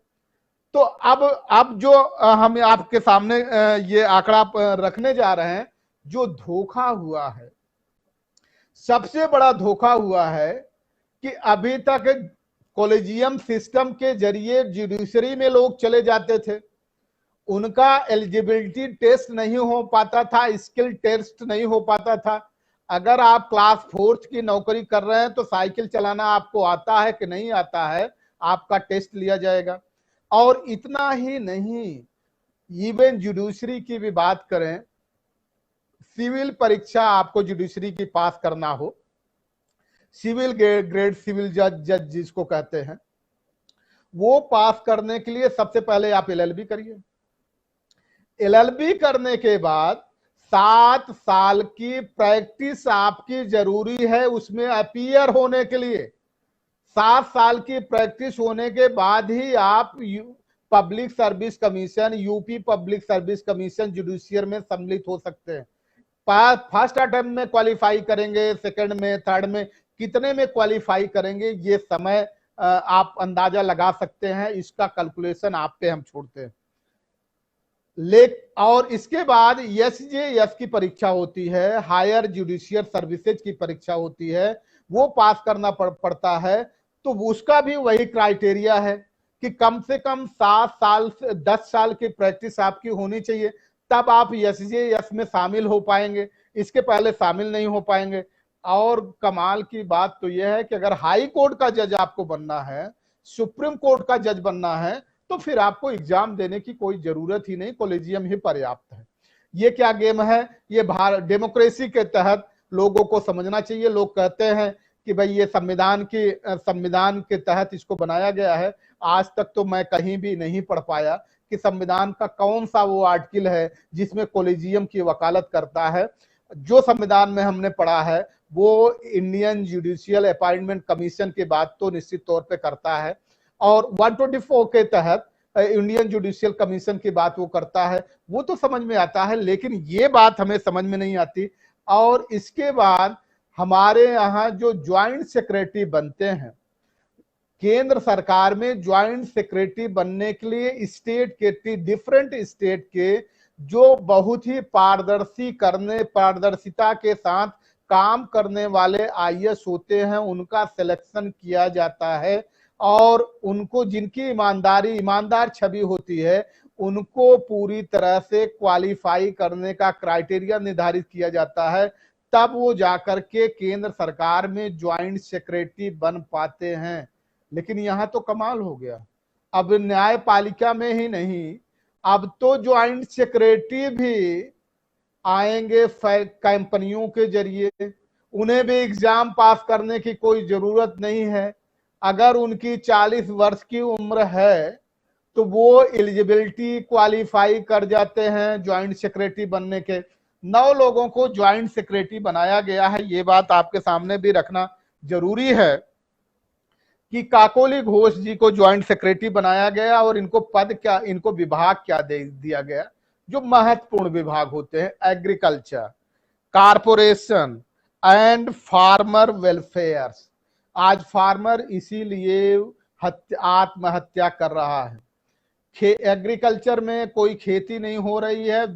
तो अब जो हम आपके सामने ये आंकड़ा रखने जा रहे हैं, जो धोखा हुआ है, सबसे बड़ा धोखा हुआ है कि अभी तक कॉलेजियम सिस्टम के जरिए जुडिशरी में लोग चले जाते थे, उनका एलिजिबिलिटी टेस्ट नहीं हो पाता था, स्किल टेस्ट नहीं हो पाता था। अगर आप क्लास 4 की नौकरी कर रहे हैं तो साइकिल चलाना आपको आता है कि नहीं आता है, आपका टेस्ट लिया जाएगा। और इतना ही नहीं, इवन जुडिशरी की भी बात करें, सिविल परीक्षा आपको जुडिशरी की पास करना हो, सिविल ग्रेड सिविल जज जिसको कहते हैं, वो पास करने के लिए सबसे पहले आप एलएलबी करिए। एलएलबी करने के बाद 7 साल की प्रैक्टिस आपकी जरूरी है उसमें अपीयर होने के लिए। 7 साल की प्रैक्टिस होने के बाद ही आप public service commission, UP public service commission judicial में सम्मिलित हो सकते हैं। फर्स्ट अटेम्प्ट में क्वालिफाई करेंगे, सेकंड में, थर्ड में, कितने में क्वालिफाई करेंगे, ये समय आप अंदाजा लगा सकते हैं, इसका कैलकुलेशन आप पे हम छोड़ते हैं। और इसके बाद एसजेएस की परीक्षा होती है, हायर जुडिशियल सर्विसेज की परीक्षा होती है, वो पास करना पड़ता है। तो उसका भी वही क्राइटेरिया है कि कम से कम 7 साल से 10 साल की प्रैक्टिस आपकी होनी चाहिए, तब आप एसजेएस में शामिल हो पाएंगे, इसके पहले शामिल नहीं हो पाएंगे। और कमाल की बात तो यह है कि अगर हाई कोर्ट का जज आपको बनना है, सुप्रीम कोर्ट का जज बनना है, तो फिर आपको एग्जाम देने की कोई जरूरत ही नहीं, कॉलेजियम ही पर्याप्त है। ये क्या गेम है, ये डेमोक्रेसी के तहत लोगों को समझना चाहिए। लोग कहते हैं कि भाई ये संविधान के तहत इसको बनाया गया है। आज तक तो मैं कहीं भी नहीं पढ़ पाया कि संविधान का कौन सा वो आर्टिकल है जिसमें कॉलेजियम की वकालत करता है। जो संविधान में हमने पढ़ा है वो इंडियन जुडिशियल अपॉइंटमेंट कमीशन की बात तो निश्चित तौर पे करता है, और 124 के तहत इंडियन जुडिशियल कमीशन की बात वो करता है, वो तो समझ में आता है, लेकिन ये बात हमें समझ में नहीं आती। और इसके बाद हमारे यहाँ जो ज्वाइंट सेक्रेटरी बनते हैं, केंद्र सरकार में ज्वाइंट सेक्रेटरी बनने के लिए स्टेट के, डिफरेंट स्टेट के जो बहुत ही पारदर्शिता के साथ काम करने वाले आईएएस होते हैं, उनका सिलेक्शन किया जाता है, और उनको जिनकी ईमानदार छवि होती है, उनको पूरी तरह से क्वालिफाई करने का क्राइटेरिया निर्धारित किया जाता है, तब वो जाकर के केंद्र सरकार में ज्वाइंट सेक्रेटरी बन पाते हैं। लेकिन यहां तो कमाल हो गया, अब न्यायपालिका में ही नहीं, अब तो ज्वाइंट सेक्रेटरी भी आएंगे कंपनियों के जरिए, उन्हें भी एग्जाम पास करने की कोई जरूरत नहीं है। अगर उनकी 40 वर्ष की उम्र है तो वो एलिजिबिलिटी क्वालिफाई कर जाते हैं ज्वाइंट सेक्रेटरी बनने के। 9 लोगों को ज्वाइंट सेक्रेटरी बनाया गया है, ये बात आपके सामने भी रखना जरूरी है कि काकोली घोष जी को ज्वाइंट सेक्रेटरी बनाया गया, और इनको पद क्या, इनको विभाग क्या दे दिया गया, जो महत्वपूर्ण विभाग होते हैं, agriculture, corporation and farmer welfare. आज फार्मर इसीलिए आत्महत्या कर रहा है, एग्रीकल्चर में कोई खेती नहीं हो रही है,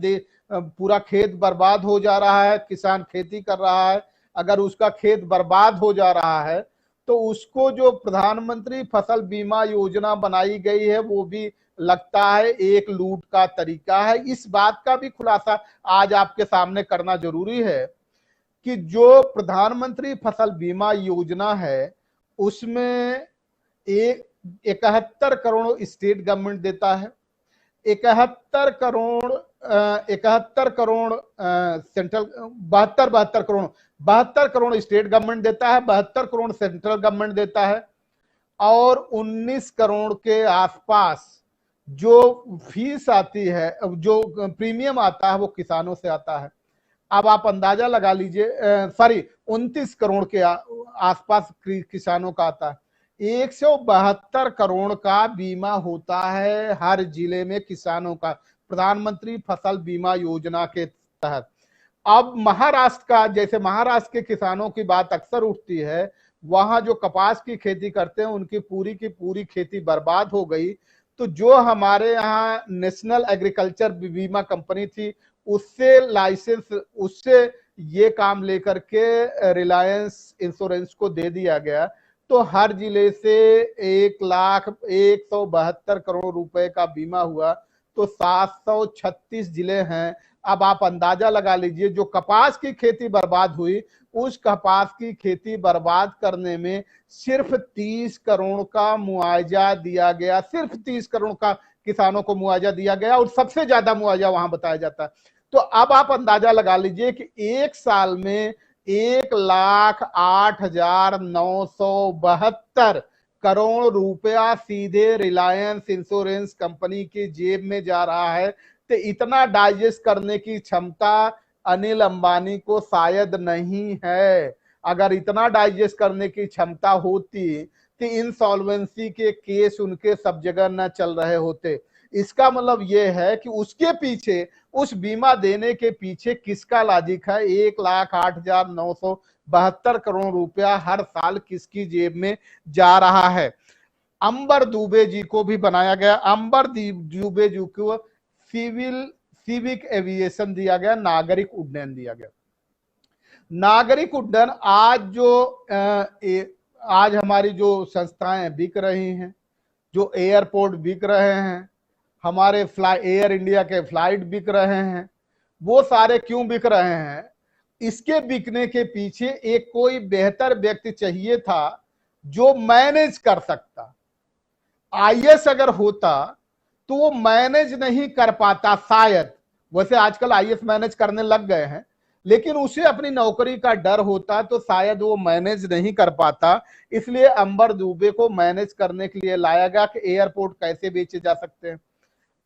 पूरा खेत बर्बाद हो जा रहा है, किसान खेती कर रहा है, अगर उसका खेत बर्बाद हो जा रहा है तो उसको जो प्रधानमंत्री फसल बीमा योजना बनाई गई है वो भी लगता है एक लूट का तरीका है। इस बात का भी खुलासा आज आपके सामने करना जरूरी है कि जो प्रधानमंत्री फसल बीमा योजना है उसमें 71 करोड़ स्टेट गवर्नमेंट देता है, 71 crore central, 72 crore state government देता है, 72 करोड़ सेंट्रल गवर्नमेंट देता है, और 19 करोड़ के आसपास जो फीस आती है, जो प्रीमियम आता है वो किसानों से आता है। अब आप अंदाजा लगा लीजिए, सॉरी 29 करोड़ के आसपास किसानों का आता है। 172 करोड़ का बीमा होता है हर जिले में किसानों का, प्रधानमंत्री फसल बीमा योजना के तहत। अब महाराष्ट्र का, जैसे महाराष्ट्र के किसानों की बात अक्सर उठती है, वहां जो कपास की खेती करते हैं उनकी पूरी की पूरी खेती बर्बाद हो गई। तो जो हमारे यहाँ नेशनल एग्रीकल्चर बीमा कंपनी थी उससे लाइसेंस, उससे ये काम लेकर के रिलायंस इंश्योरेंस को दे दिया गया। तो हर जिले से 1,172 करोड़ रुपए का बीमा हुआ। तो 736 जिले हैं। अब आप अंदाजा लगा लीजिए, जो कपास की खेती बर्बाद हुई, उस कपास की खेती बर्बाद करने में सिर्फ 30 करोड़ का मुआवजा दिया गया, सिर्फ 30 करोड़ का किसानों को मुआवजा दिया गया, और सबसे ज्यादा मुआवजा वहां बताया जाता है। तो अब आप अंदाजा लगा लीजिए कि एक साल में 1,08,972 करोड़ रुपया सीधे रिलायंस इंश्योरेंस कंपनी की जेब में जा रहा है। तो इतना डाइजेस्ट करने की क्षमता अनिल अंबानी को शायद नहीं है। अगर इतना डाइजेस्ट करने की क्षमता होती तो इंसॉल्वेंसी के केस उनके सब जगह न चल रहे होते। इसका मतलब यह है कि उसके पीछे, उस बीमा देने के पीछे किसका लॉजिक है। 1,08,972 करोड़ रुपया हर साल किसकी जेब में जा रहा है। अंबर दुबे जी को भी बनाया गया, अंबर दुबे जी को सिविक एविएशन दिया गया, नागरिक उड्डयन दिया गया। नागरिक उड्डयन आज हमारी जो संस्थाएं बिक रही हैं, जो एयरपोर्ट बिक रहे हैं, हमारे एयर इंडिया के फ्लाइट बिक रहे हैं, वो सारे क्यों बिक रहे हैं? इसके बिकने के पीछे एक कोई बेहतर व्यक्ति चाहिए था जो मैनेज कर सकता। आईएएस अगर होता तो वो मैनेज नहीं कर पाता शायद। वैसे आजकल आईएएस मैनेज करने लग गए हैं, लेकिन उसे अपनी नौकरी का डर होता तो शायद वो मैनेज नहीं कर पाता। इसलिए अंबर दुबे को मैनेज करने के लिए लाया गया कि एयरपोर्ट कैसे बेचे जा सकते हैं।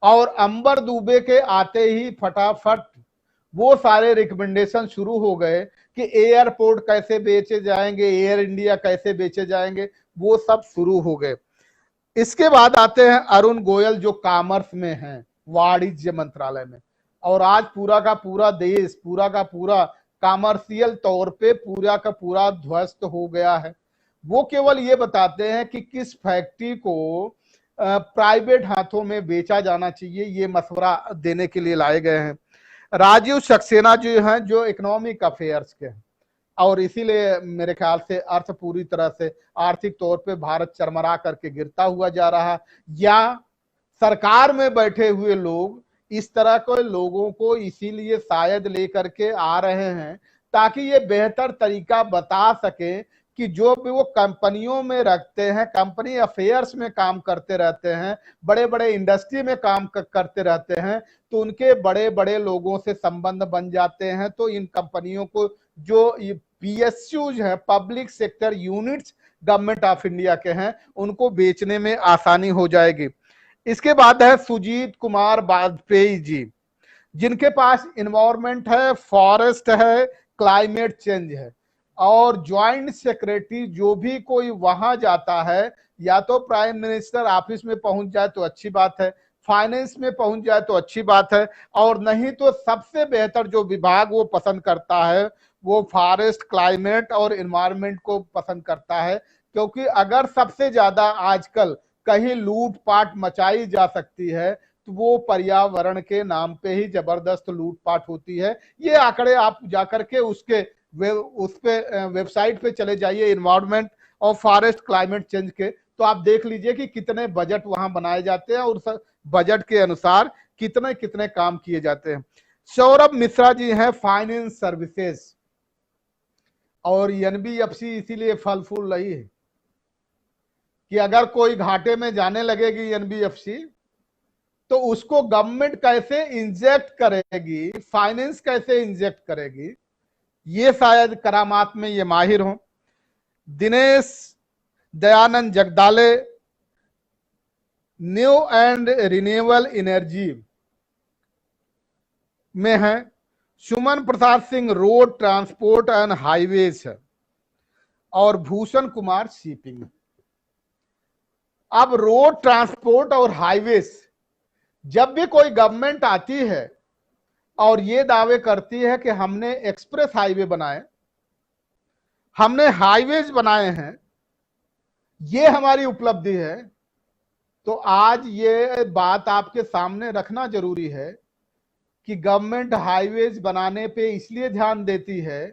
और अंबर दुबे के आते ही फटाफट वो सारे रिकमेंडेशन शुरू हो गए कि एयरपोर्ट कैसे बेचे जाएंगे, एयर इंडिया कैसे बेचे जाएंगे, वो सब शुरू हो गए। इसके बाद आते हैं अरुण गोयल, जो कॉमर्स में हैं, वाणिज्य मंत्रालय में। और आज पूरा का पूरा देश, पूरा का पूरा कॉमर्शियल तौर पे पूरा का पूरा ध्वस्त हो गया है। वो केवल ये बताते हैं कि किस फैक्ट्री को प्राइवेट हाथों में बेचा जाना चाहिए, ये मशवरा देने के लिए लाए गए हैं। राजीव सक्सेना जो हैं, जो इकोनॉमिक अफेयर्स के हैं, और इसीलिए मेरे ख्याल से अर्थ पूरी तरह से आर्थिक तौर पे भारत चरमरा करके गिरता हुआ जा रहा है, या सरकार में बैठे हुए लोग इस तरह के लोगों को इसीलिए शायद लेकर के आ रहे हैं ताकि ये बेहतर तरीका बता सके कि जो भी वो कंपनियों में रखते हैं, कंपनी अफेयर्स में काम करते रहते हैं, बड़े बड़े इंडस्ट्री में काम करते रहते हैं, तो उनके बड़े बड़े लोगों से संबंध बन जाते हैं। तो इन कंपनियों को जो पीएसयूज है, public sector units government of India के हैं, उनको बेचने में आसानी हो जाएगी। इसके बाद है सुजीत कुमार वाजपेयी जी, जिनके पास इन्वायरमेंट है, फॉरेस्ट है, क्लाइमेट चेंज है, और ज्वाइंट सेक्रेटरी जो भी कोई वहां जाता है, या तो प्राइम मिनिस्टर ऑफिस में पहुंच जाए तो अच्छी बात है, फाइनेंस में पहुंच जाए तो अच्छी बात है, और नहीं तो सबसे बेहतर जो विभाग वो पसंद करता है वो फॉरेस्ट, क्लाइमेट और एनवायरनमेंट को पसंद करता है। क्योंकि अगर सबसे ज्यादा आजकल कहीं लूटपाट मचाई जा सकती है तो वो पर्यावरण के नाम पे ही जबरदस्त लूटपाट होती है। ये आंकड़े आप जाकर के उसके उस पे वेबसाइट पे चले जाइए, एनवायरनमेंट और फॉरेस्ट क्लाइमेट चेंज के, तो आप देख लीजिए कि कितने बजट वहां बनाए जाते हैं और बजट के अनुसार कितने कितने काम किए जाते हैं। सौरभ मिश्रा जी हैं फाइनेंस सर्विसेज, और एनबीएफसी इसीलिए फल फूल रही है कि अगर कोई घाटे में जाने लगेगी एनबीएफसी तो उसको गवर्नमेंट कैसे इंजेक्ट करेगी, फाइनेंस कैसे इंजेक्ट करेगी, ये शायद करामात में ये माहिर हो। Dinesh Dayanand Jagdale new and renewable energy में है। Suman Prasad Singh road transport and highways है, और भूषण कुमार शिपिंग। अब रोड ट्रांसपोर्ट और हाईवेज, जब भी कोई गवर्नमेंट आती है और ये दावे करती है कि हमने एक्सप्रेस हाईवे बनाए, हमने हाईवेज बनाए हैं, ये हमारी उपलब्धि है, तो आज ये बात आपके सामने रखना जरूरी है कि गवर्नमेंट हाईवेज बनाने पे इसलिए ध्यान देती है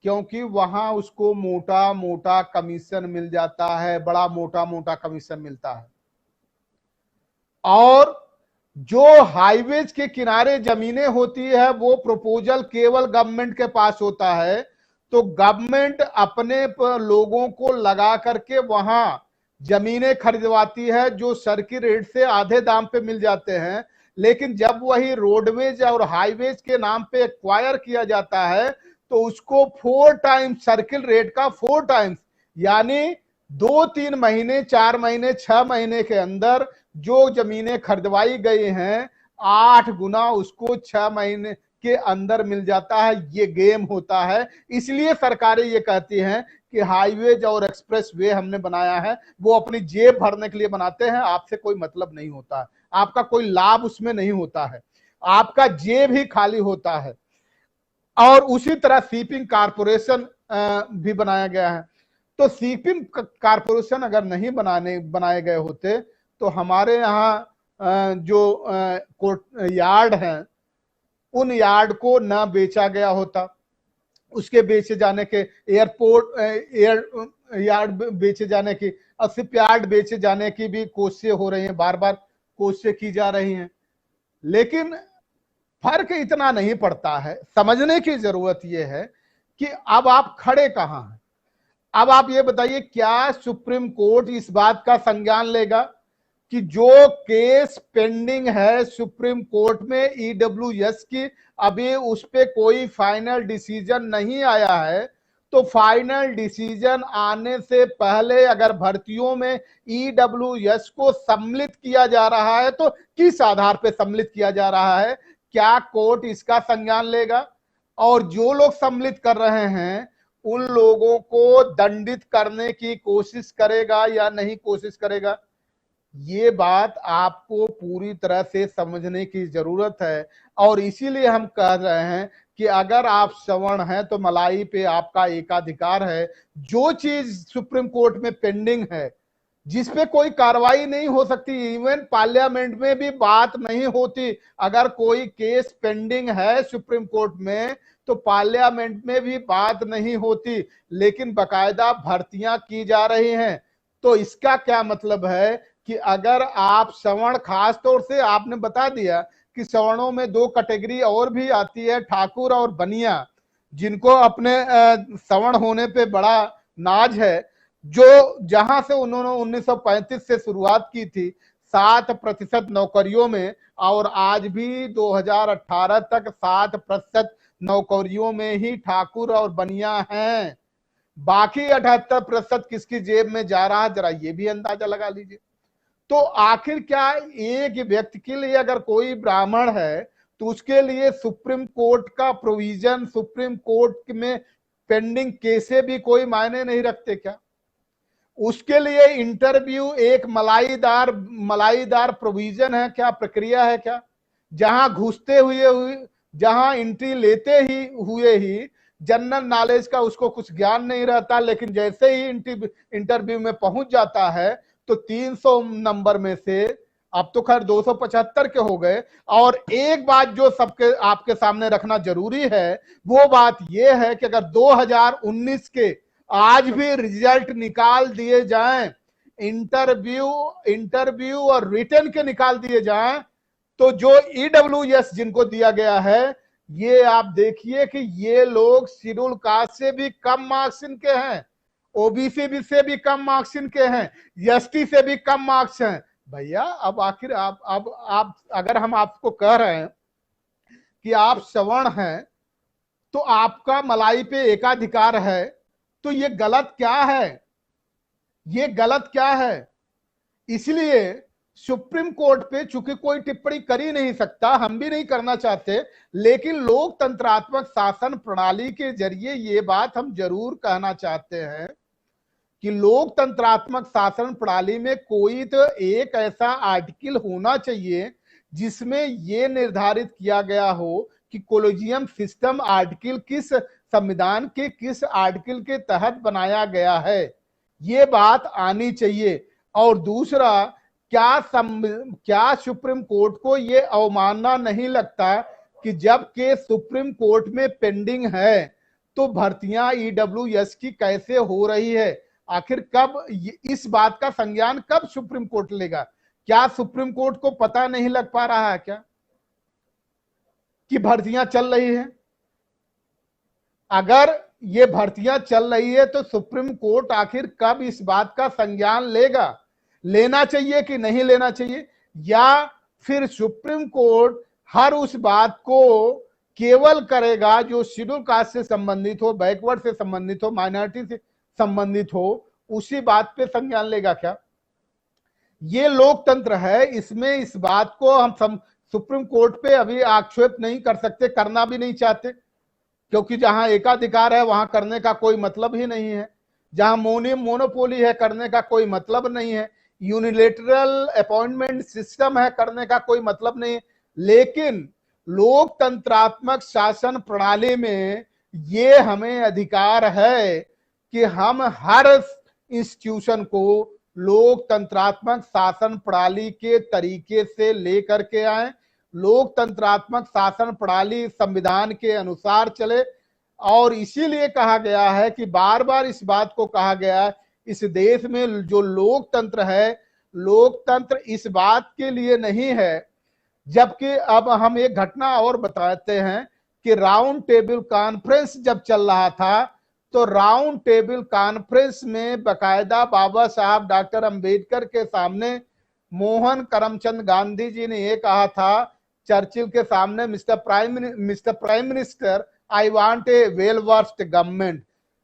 क्योंकि वहां उसको मोटा मोटा कमीशन मिल जाता है, बड़ा मोटा मोटा कमीशन मिलता है। और जो हाईवेज के किनारे जमीनें होती है वो प्रपोजल केवल गवर्नमेंट के पास होता है, तो गवर्नमेंट अपने लोगों को लगा करके वहां जमीनें खरीदवाती है जो सर्किट रेट से आधे दाम पे मिल जाते हैं। लेकिन जब वही रोडवेज और हाईवेज के नाम पे एक्वायर किया जाता है तो उसको 4 टाइम्स सर्किल रेट का 4 टाइम्स, यानी 2-3 महीने 4 महीने 6 महीने के अंदर जो जमीनें खरीदवाई गई हैं 8 गुना उसको 6 महीने के अंदर मिल जाता है। ये गेम होता है, इसलिए सरकारें ये कहती हैं कि हाईवेज और एक्सप्रेस वे हमने बनाया है, वो अपनी जेब भरने के लिए बनाते हैं, आपसे कोई मतलब नहीं होता है, आपका कोई लाभ उसमें नहीं होता है, आपका जेब ही खाली होता है। और उसी तरह शिपिंग कारपोरेशन भी बनाया गया है। तो शिपिंग कारपोरेशन अगर नहीं बनाए गए होते तो हमारे यहाँ जो यार्ड हैं उन यार्ड को न बेचा गया होता, उसके बेचे जाने के एयरपोर्ट एयर यार्ड बेचे जाने की, शिप यार्ड बेचे जाने की भी कोशिशें हो रही हैं, बार बार कोशिशें की जा रही हैं, लेकिन फर्क इतना नहीं पड़ता है। समझने की जरूरत यह है कि अब आप खड़े कहां हैं। अब आप ये बताइए, क्या सुप्रीम कोर्ट इस बात का संज्ञान लेगा कि जो केस पेंडिंग है सुप्रीम कोर्ट में ईडब्ल्यूएस की, अभी उस पे कोई फाइनल डिसीजन नहीं आया है, तो फाइनल डिसीजन आने से पहले अगर भर्तियों में ईडब्ल्यूएस को सम्मिलित किया जा रहा है तो किस आधार पे सम्मिलित किया जा रहा है, क्या कोर्ट इसका संज्ञान लेगा? और जो लोग सम्मिलित कर रहे हैं उन लोगों को दंडित करने की कोशिश करेगा या नहीं कोशिश करेगा? ये बात आपको पूरी तरह से समझने की जरूरत है। और इसीलिए हम कह रहे हैं कि अगर आप सवर्ण हैं तो मलाई पे आपका एकाधिकार है। जो चीज सुप्रीम कोर्ट में पेंडिंग है, जिसपे कोई कार्रवाई नहीं हो सकती, इवन पार्लियामेंट में भी बात नहीं होती, अगर कोई केस पेंडिंग है सुप्रीम कोर्ट में तो पार्लियामेंट में भी बात नहीं होती, लेकिन बकायदा भर्तियां की जा रही हैं। तो इसका क्या मतलब है कि अगर आप सवर्ण, खास तौर से आपने बता दिया कि सवर्णों में 2 कैटेगरी और भी आती है, ठाकुर और बनिया, जिनको अपने सवर्ण होने पे बड़ा नाज है, जो जहां से उन्होंने 1935 से शुरुआत की थी 7% नौकरियों में, और आज भी 2018 तक 7% नौकरियों में ही ठाकुर और बनिया हैं। बाकी 78% किसकी जेब में जा रहा है, जरा ये भी अंदाजा लगा लीजिए। तो आखिर क्या एक व्यक्ति के लिए अगर कोई ब्राह्मण है तो उसके लिए सुप्रीम कोर्ट का प्रोविजन, सुप्रीम कोर्ट में पेंडिंग केसें भी कोई मायने नहीं रखते क्या? उसके लिए इंटरव्यू एक मलाईदार प्रोविजन है क्या, प्रक्रिया है क्या, जहां घुसते हुए जहां एंट्री लेते ही हुए ही जनरल नॉलेज का उसको कुछ ज्ञान नहीं रहता, लेकिन जैसे ही इंटरव्यू में पहुंच जाता है तो 300 नंबर में से अब तो खैर 275 के हो गए। और एक बात जो सबके आपके सामने रखना जरूरी है वो बात यह है कि अगर 2019 के आज भी रिजल्ट निकाल दिए जाएं, इंटरव्यू और रिटर्न के निकाल दिए जाएं, तो जो ईडब्ल्यूएस जिनको दिया गया है, ये आप देखिए कि ये लोग शेड्यूल कास्ट से भी कम मार्क्स इनके हैं, ओबीसी भी से भी कम मार्क्स इनके हैं, एसटी से भी कम मार्क्स हैं। भैया अब आखिर आप अगर हम आपको कह रहे हैं कि आप सवर्ण हैं तो आपका मलाई पे एकाधिकार है, तो ये गलत क्या है? ये गलत क्या है? इसलिए सुप्रीम कोर्ट पे चूंकि कोई टिप्पणी कर ही नहीं सकता, हम भी नहीं करना चाहते, लेकिन लोकतंत्रात्मक शासन प्रणाली के जरिए ये बात हम जरूर कहना चाहते हैं कि लोकतंत्रात्मक शासन प्रणाली में कोई तो एक ऐसा आर्टिकल होना चाहिए जिसमें यह निर्धारित किया गया हो कि कोलेजियम सिस्टम आर्टिकल किस संविधान के किस आर्टिकल के तहत बनाया गया है, ये बात आनी चाहिए। और दूसरा, क्या सुप्रीम कोर्ट को ये अवमानना नहीं लगता कि जब केस सुप्रीम कोर्ट में पेंडिंग है तो भर्तियां ईडब्ल्यूएस की कैसे हो रही है? आखिर कब इस बात का संज्ञान कब सुप्रीम कोर्ट लेगा? क्या सुप्रीम कोर्ट को पता नहीं लग पा रहा है क्या कि भर्तियां चल रही है? अगर ये भर्तियां चल रही है तो सुप्रीम कोर्ट आखिर कब इस बात का संज्ञान लेगा? लेना चाहिए कि नहीं लेना चाहिए? या फिर सुप्रीम कोर्ट हर उस बात को केवल करेगा जो शेड्यूल कास्ट से संबंधित हो, बैकवर्ड से संबंधित हो, माइनॉरिटी से संबंधित हो, उसी बात पे संज्ञान लेगा क्या? ये लोकतंत्र है, इसमें इस बात को हम सुप्रीम कोर्ट पे अभी आक्षेप नहीं कर सकते, करना भी नहीं चाहते, क्योंकि जहां एकाधिकार है वहां करने का कोई मतलब ही नहीं है, जहां मोनोपोली है करने का कोई मतलब नहीं है, यूनिलेटरल अपॉइंटमेंट सिस्टम है करने का कोई मतलब नहीं है। लेकिन लोकतंत्रात्मक शासन प्रणाली में ये हमें अधिकार है कि हम हर इंस्टीट्यूशन को लोकतंत्रात्मक शासन प्रणाली के तरीके से लेकर के आए, लोकतंत्रात्मक शासन प्रणाली संविधान के अनुसार चले। और इसीलिए कहा गया है कि बार बार इस बात को कहा गया है, इस देश में जो लोकतंत्र है, लोकतंत्र इस बात के लिए नहीं है। जबकि अब हम एक घटना और बताते हैं कि राउंड टेबल कॉन्फ्रेंस जब चल रहा था तो राउंड टेबल कॉन्फ्रेंस में बकायदा बाबा साहब डॉक्टर अंबेडकर के सामने मोहन करमचंद गांधी जी ने ये कहा था चर्चिल के सामने, mister prime minister, I want a well versed government.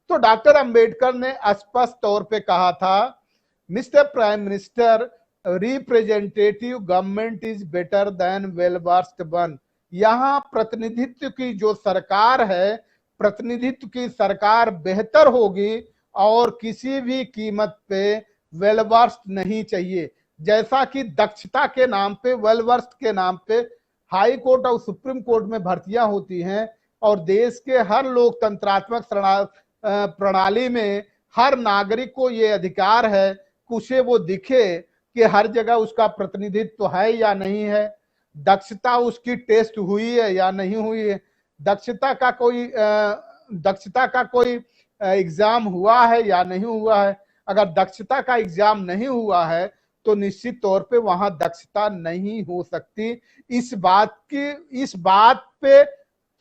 तो डॉक्टर अंबेडकर ने स्पष्ट तौर पे कहा था, mister prime minister, representative government is better than well versed one. यहां प्रतिनिधित्व की जो सरकार है, प्रतिनिधित्व की सरकार बेहतर होगी और किसी भी कीमत पे वेल वर्स्ड नहीं चाहिए। जैसा कि दक्षता के नाम पे, वेल वर्स्ड के नाम पे हाई कोर्ट और सुप्रीम कोर्ट में भर्तियां होती हैं, और देश के हर लोकतंत्रात्मक प्रणाली में हर नागरिक को ये अधिकार है कि उसे वो दिखे कि हर जगह उसका प्रतिनिधित्व है या नहीं है, दक्षता उसकी टेस्ट हुई है या नहीं हुई है, दक्षता का कोई एग्जाम हुआ है या नहीं हुआ है। अगर दक्षता का एग्जाम नहीं हुआ है तो निश्चित तौर पे वहां दक्षता नहीं हो सकती। इस बात पे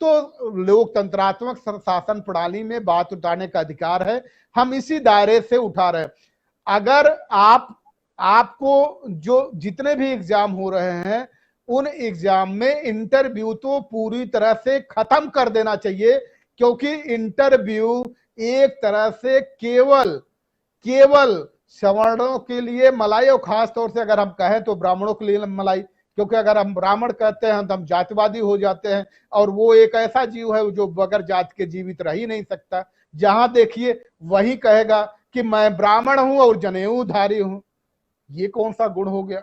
तो लोकतंत्रात्मक शासन प्रणाली में बात उठाने का अधिकार है, हम इसी दायरे से उठा रहे हैं। अगर आपको जो जितने भी एग्जाम हो रहे हैं उन एग्जाम में इंटरव्यू तो पूरी तरह से खत्म कर देना चाहिए, क्योंकि इंटरव्यू एक तरह से केवल सवर्णों के लिए मलाई, और खास तौर से अगर हम कहें तो ब्राह्मणों के लिए मलाई, क्योंकि अगर हम ब्राह्मण कहते हैं तो हम जातिवादी हो जाते हैं, और वो एक ऐसा जीव है जो बगैर जात के जीवित रह ही नहीं सकता। जहां देखिए वही कहेगा कि मैं ब्राह्मण हूं और जनेऊधारी हूं। ये कौन सा गुण हो गया?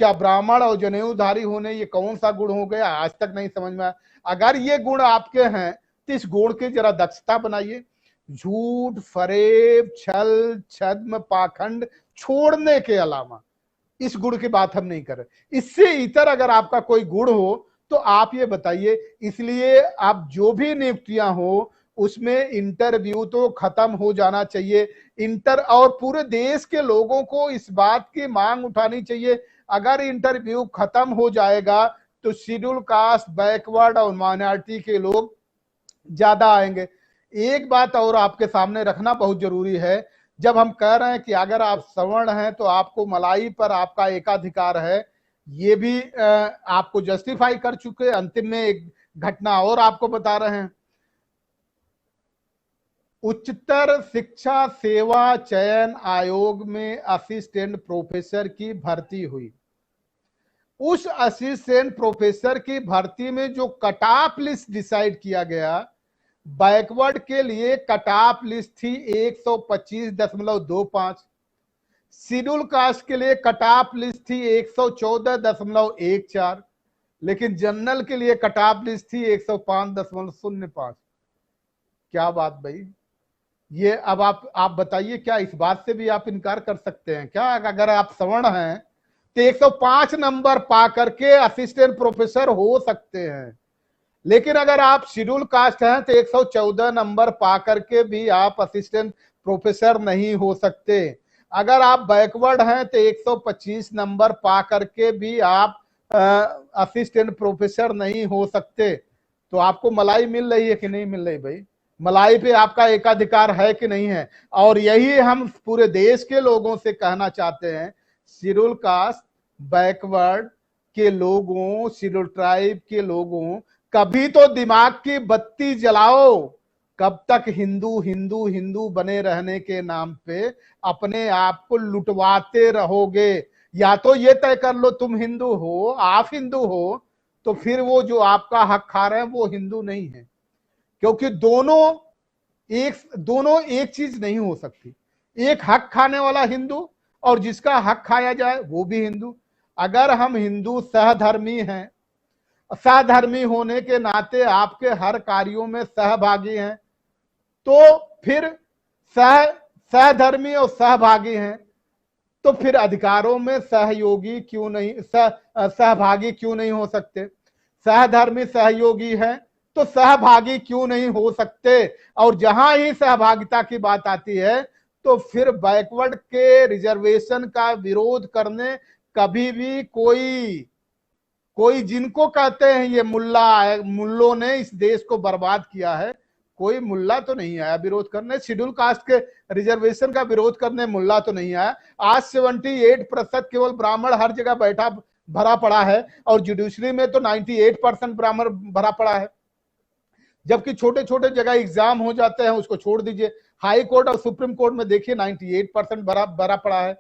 क्या ब्राह्मण और जनेऊधारी होने ये कौन सा गुण हो गया? आज तक नहीं समझ में आया। अगर ये गुण आपके हैं तो इस गुण की जरा दक्षता बनाइए। झूठ, फरेब, छल, छद्म, पाखंड छोड़ने के अलावा इस गुण की बात हम नहीं कर रहे। इससे इतर अगर आपका कोई गुण हो तो आप ये बताइए। इसलिए आप जो भी नियुक्तियां हो उसमें इंटरव्यू तो खत्म हो जाना चाहिए। और पूरे देश के लोगों को इस बात की मांग उठानी चाहिए, अगर इंटरव्यू खत्म हो जाएगा तो शेड्यूल कास्ट, बैकवर्ड और माइनॉरिटी के लोग ज्यादा आएंगे। एक बात और आपके सामने रखना बहुत जरूरी है, जब हम कह रहे हैं कि अगर आप सवर्ण हैं तो आपको मलाई पर आपका एकाधिकार है, ये भी आपको जस्टिफाई कर चुके। अंतिम में एक घटना और आपको बता रहे हैं। उच्चतर शिक्षा सेवा चयन आयोग में असिस्टेंट प्रोफेसर की भर्ती हुई। उस असिस्टेंट प्रोफेसर की भर्ती में जो कट ऑफ लिस्ट डिसाइड किया गया, बैकवर्ड के लिए कट ऑफ लिस्ट थी 125.25, शेड्यूल कास्ट के लिए कट ऑफ लिस्ट थी 114.14, लेकिन जनरल के लिए कट ऑफ लिस्ट थी 105.05। क्या बात भाई, ये अब आप बताइए, क्या इस बात से भी आप इनकार कर सकते हैं क्या? अगर आप सवर्ण हैं तो 105 नंबर पा करके असिस्टेंट प्रोफेसर हो सकते हैं, लेकिन अगर आप शेड्यूल कास्ट हैं तो 114 नंबर पा करके भी आप असिस्टेंट प्रोफेसर नहीं हो सकते। अगर आप बैकवर्ड हैं तो 125 नंबर पा करके भी आप असिस्टेंट प्रोफेसर नहीं हो सकते। तो आपको मलाई मिल रही है कि नहीं मिल रही भाई? मलाई पे आपका एकाधिकार है कि नहीं है? और यही हम पूरे देश के लोगों से कहना चाहते हैं, शेड्यूल कास्ट, बैकवर्ड के लोगों, शेड्यूल ट्राइब के लोगों, कभी तो दिमाग की बत्ती जलाओ। कब तक हिंदू हिंदू हिंदू बने रहने के नाम पे अपने आप को लुटवाते रहोगे? या तो ये तय कर लो तुम हिंदू हो, आप हिंदू हो, तो फिर वो जो आपका हक खा रहे हैं वो हिंदू नहीं है, क्योंकि दोनों एक चीज नहीं हो सकती। एक हक खाने वाला हिंदू और जिसका हक खाया जाए वो भी हिंदू। अगर हम हिंदू सहधर्मी हैं, सहधर्मी होने के नाते आपके हर कार्यों में सहभागी हैं, तो फिर सहधर्मी और सहभागी हैं, तो फिर अधिकारों में सहयोगी क्यों नहीं, सहभागी क्यों नहीं हो सकते? सहधर्मी सहयोगी है तो सहभागी क्यों नहीं हो सकते? और जहां ही सहभागिता की बात आती है तो फिर बैकवर्ड के रिजर्वेशन का विरोध करने कभी भी कोई जिनको कहते हैं ये मुल्लों ने इस देश को बर्बाद किया है, कोई मुल्ला तो नहीं आया विरोध करने। शेड्यूल कास्ट के रिजर्वेशन का विरोध करने मुल्ला तो नहीं आया। आज 78% केवल ब्राह्मण हर जगह बैठा भरा पड़ा है, और जुडिशरी में तो 98% ब्राह्मण भरा पड़ा है, जबकि छोटे छोटे जगह एग्जाम हो जाते हैं, उसको छोड़ दीजिए। हाई कोर्ट और सुप्रीम कोर्ट में देखिए 98% भरा पड़ा है।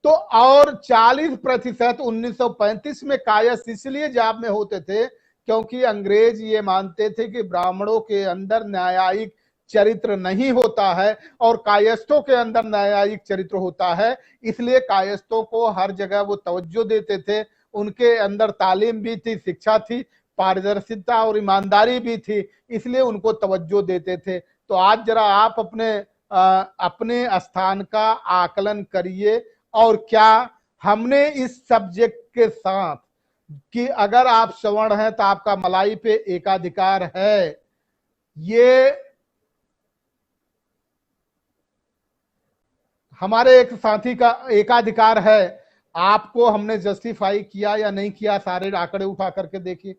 तो और 40% 1935 में कायस्थ इसलिए जाप में होते थे क्योंकि अंग्रेज ये मानते थे कि ब्राह्मणों के अंदर न्यायिक चरित्र नहीं होता है और कायस्थों के अंदर न्यायिक चरित्र होता है, इसलिए कायस्थों को हर जगह वो तवज्जो देते थे। उनके अंदर तालीम भी थी, शिक्षा थी, पारदर्शिता और ईमानदारी भी थी, इसलिए उनको तवज्जो देते थे। तो आज जरा आप अपने स्थान का आकलन करिए, और क्या हमने इस सब्जेक्ट के साथ कि अगर आप सवर्ण हैं तो आपका मलाई पे एकाधिकार है, ये हमारे एक साथी का एकाधिकार है, आपको हमने जस्टिफाई किया या नहीं किया? सारे आंकड़े उठा करके देखिए।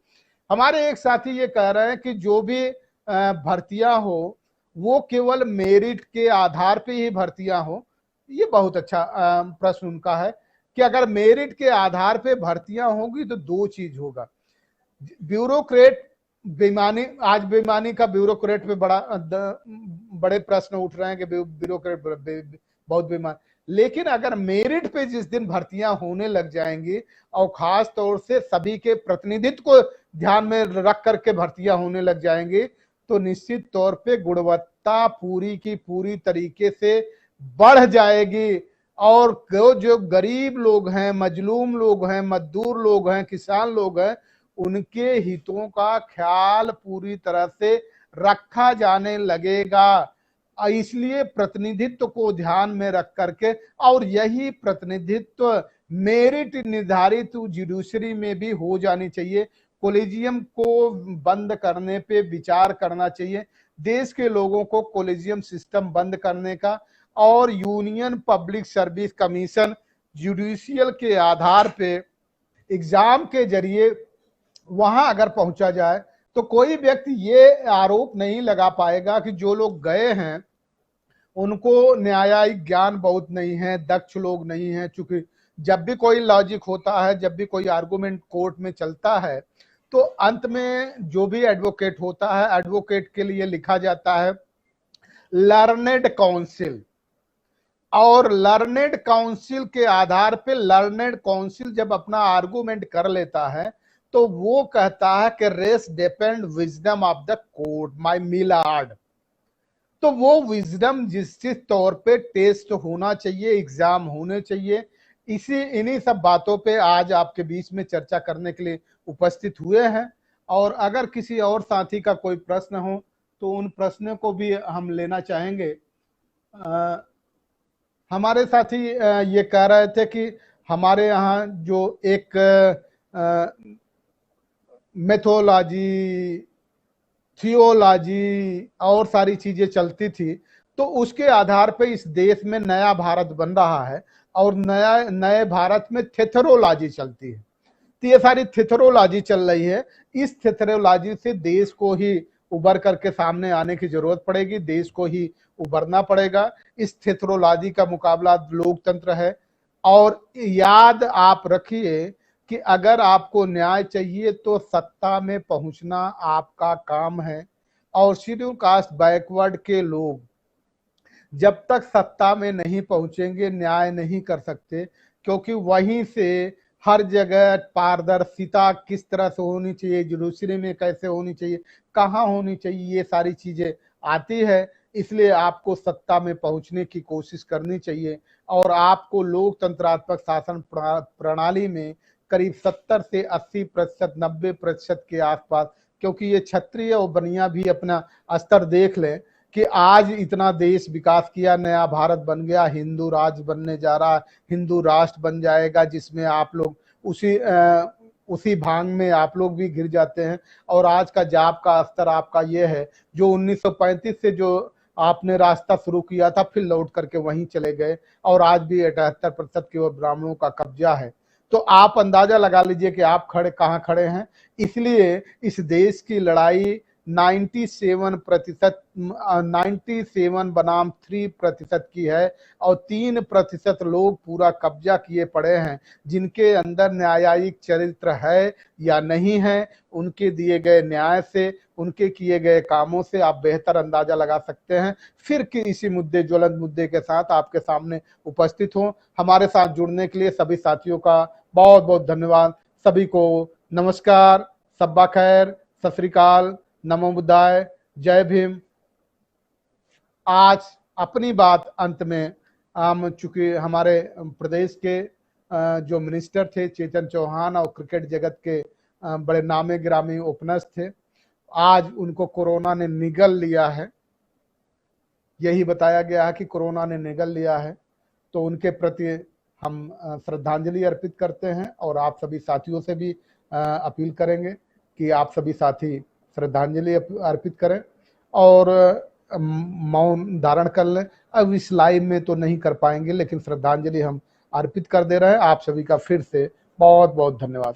हमारे एक साथी ये कह रहे हैं कि जो भी भर्तियां हो वो केवल मेरिट के आधार पे ही भर्तियां हो। ये बहुत अच्छा प्रश्न उनका है कि अगर मेरिट के आधार पे भर्तियां होंगी तो दो चीज होगा, ब्यूरोक्रेट बेईमानी, आज बेईमानी का ब्यूरोक्रेट पे बड़े प्रश्न उठ रहे हैं कि ब्यूरोक्रेट बहुत बेईमान, लेकिन अगर मेरिट पे जिस दिन भर्तियां होने लग जाएंगी और खास तौर से सभी के प्रतिनिधित्व को ध्यान में रख करके भर्तियां होने लग जाएंगी, तो निश्चित तौर पे गुणवत्ता पूरी की पूरी तरीके से बढ़ जाएगी। और जो गरीब लोग हैं, मजलूम लोग हैं, मजदूर लोग हैं, किसान लोग हैं, उनके हितों का ख्याल पूरी तरह से रखा जाने लगेगा। इसलिए प्रतिनिधित्व को ध्यान में रख करके, और यही प्रतिनिधित्व मेरिट निर्धारित जुडिशरी में भी हो जानी चाहिए। कॉलेजियम को बंद करने पे विचार करना चाहिए। देश के लोगों को कॉलेजियम सिस्टम बंद करने का और union public service commission judicial के आधार पे एग्जाम के जरिए वहां अगर पहुंचा जाए तो कोई व्यक्ति ये आरोप नहीं लगा पाएगा कि जो लोग गए हैं उनको न्यायिक ज्ञान बहुत नहीं है, दक्ष लोग नहीं है। चूंकि जब भी कोई लॉजिक होता है, जब भी कोई आर्गुमेंट कोर्ट में चलता है, तो अंत में जो भी एडवोकेट होता है, एडवोकेट के लिए लिखा जाता है लर्नेड काउंसिल, और लर्नेड काउंसिल के आधार पे लर्नेड काउंसिल जब अपना आर्गुमेंट कर लेता है तो वो कहता है कि rest depend wisdom of the court my milord. तो वो विजडम जिस तौर पे टेस्ट होना चाहिए, एग्जाम होने चाहिए, इन्हीं सब बातों पे आज आपके बीच में चर्चा करने के लिए उपस्थित हुए हैं। और अगर किसी और साथी का कोई प्रश्न हो तो उन प्रश्नों को भी हम लेना चाहेंगे। हमारे साथी ये कह रहे थे कि हमारे यहाँ जो एक मेथोलॉजी, थियोलॉजी और सारी चीजें चलती थी, तो उसके आधार पे इस देश में नया भारत बन रहा है और नए भारत में थेथरोलॉजी चलती है। तो ये सारी थेथरोलॉजी चल रही है। इस थेथरोलॉजी से देश को ही उभर करके सामने आने की जरूरत पड़ेगी, देश को ही उभरना पड़ेगा। इस थेथरोलॉजी का मुकाबला लोकतंत्र है। और याद आप रखिए कि अगर आपको न्याय चाहिए तो सत्ता में पहुंचना आपका काम है। और शेड्यूल कास्ट बैकवर्ड के लोग जब तक सत्ता में नहीं पहुंचेंगे न्याय नहीं कर सकते, क्योंकि वहीं से हर जगह पारदर्शिता किस तरह से होनी चाहिए, जुडिशरी में कैसे होनी चाहिए, कहाँ होनी चाहिए, ये सारी चीजें आती है। इसलिए आपको सत्ता में पहुंचने की कोशिश करनी चाहिए और आपको लोकतंत्रात्मक शासन प्रणाली में करीब 70 से 80%, 90% के आसपास, क्योंकि ये क्षत्रिय और बनिया भी अपना स्तर देख लें कि आज इतना देश विकास किया, नया भारत बन गया, हिंदू राज्य बनने जा रहा है, हिंदू राष्ट्र बन जाएगा, जिसमें आप लोग उसी भांग में आप लोग भी गिर जाते हैं। और आज का जाप का स्तर आपका ये है, जो 1935 से जो आपने रास्ता शुरू किया था फिर लौट करके वहीं चले गए और आज भी 78% की ओर ब्राह्मणों का कब्जा है। तो आप अंदाजा लगा लीजिए कि आप कहाँ खड़े हैं। इसलिए इस देश की लड़ाई 97% 97 बनाम 3% की है और 3% लोग पूरा कब्जा किए पड़े हैं, जिनके अंदर न्यायिक चरित्र है या नहीं है। उनके दिए गए न्याय से, उनके किए गए कामों से आप बेहतर अंदाजा लगा सकते हैं। फिर किसी मुद्दे, ज्वलंत मुद्दे के साथ आपके सामने उपस्थित हो। हमारे साथ जुड़ने के लिए सभी साथियों का बहुत बहुत धन्यवाद। सभी को नमस्कार, सब्बा खैर, सत श्री अकाल, नमो बुद्धाय, जय भीम। आज अपनी बात अंत में हम, चूंकि हमारे प्रदेश के जो मिनिस्टर थे चेतन चौहान और क्रिकेट जगत के बड़े नामे गिरामी ओपनर्स थे, आज उनको कोरोना ने निगल लिया है। यही बताया गया है कि कोरोना ने निगल लिया है। तो उनके प्रति हम श्रद्धांजलि अर्पित करते हैं और आप सभी साथियों से भी अपील करेंगे कि आप सभी साथी श्रद्धांजलि अर्पित करें और मौन धारण कर लें। अब इस लाइव में तो नहीं कर पाएंगे, लेकिन श्रद्धांजलि हम अर्पित कर दे रहे हैं। आप सभी का फिर से बहुत बहुत धन्यवाद।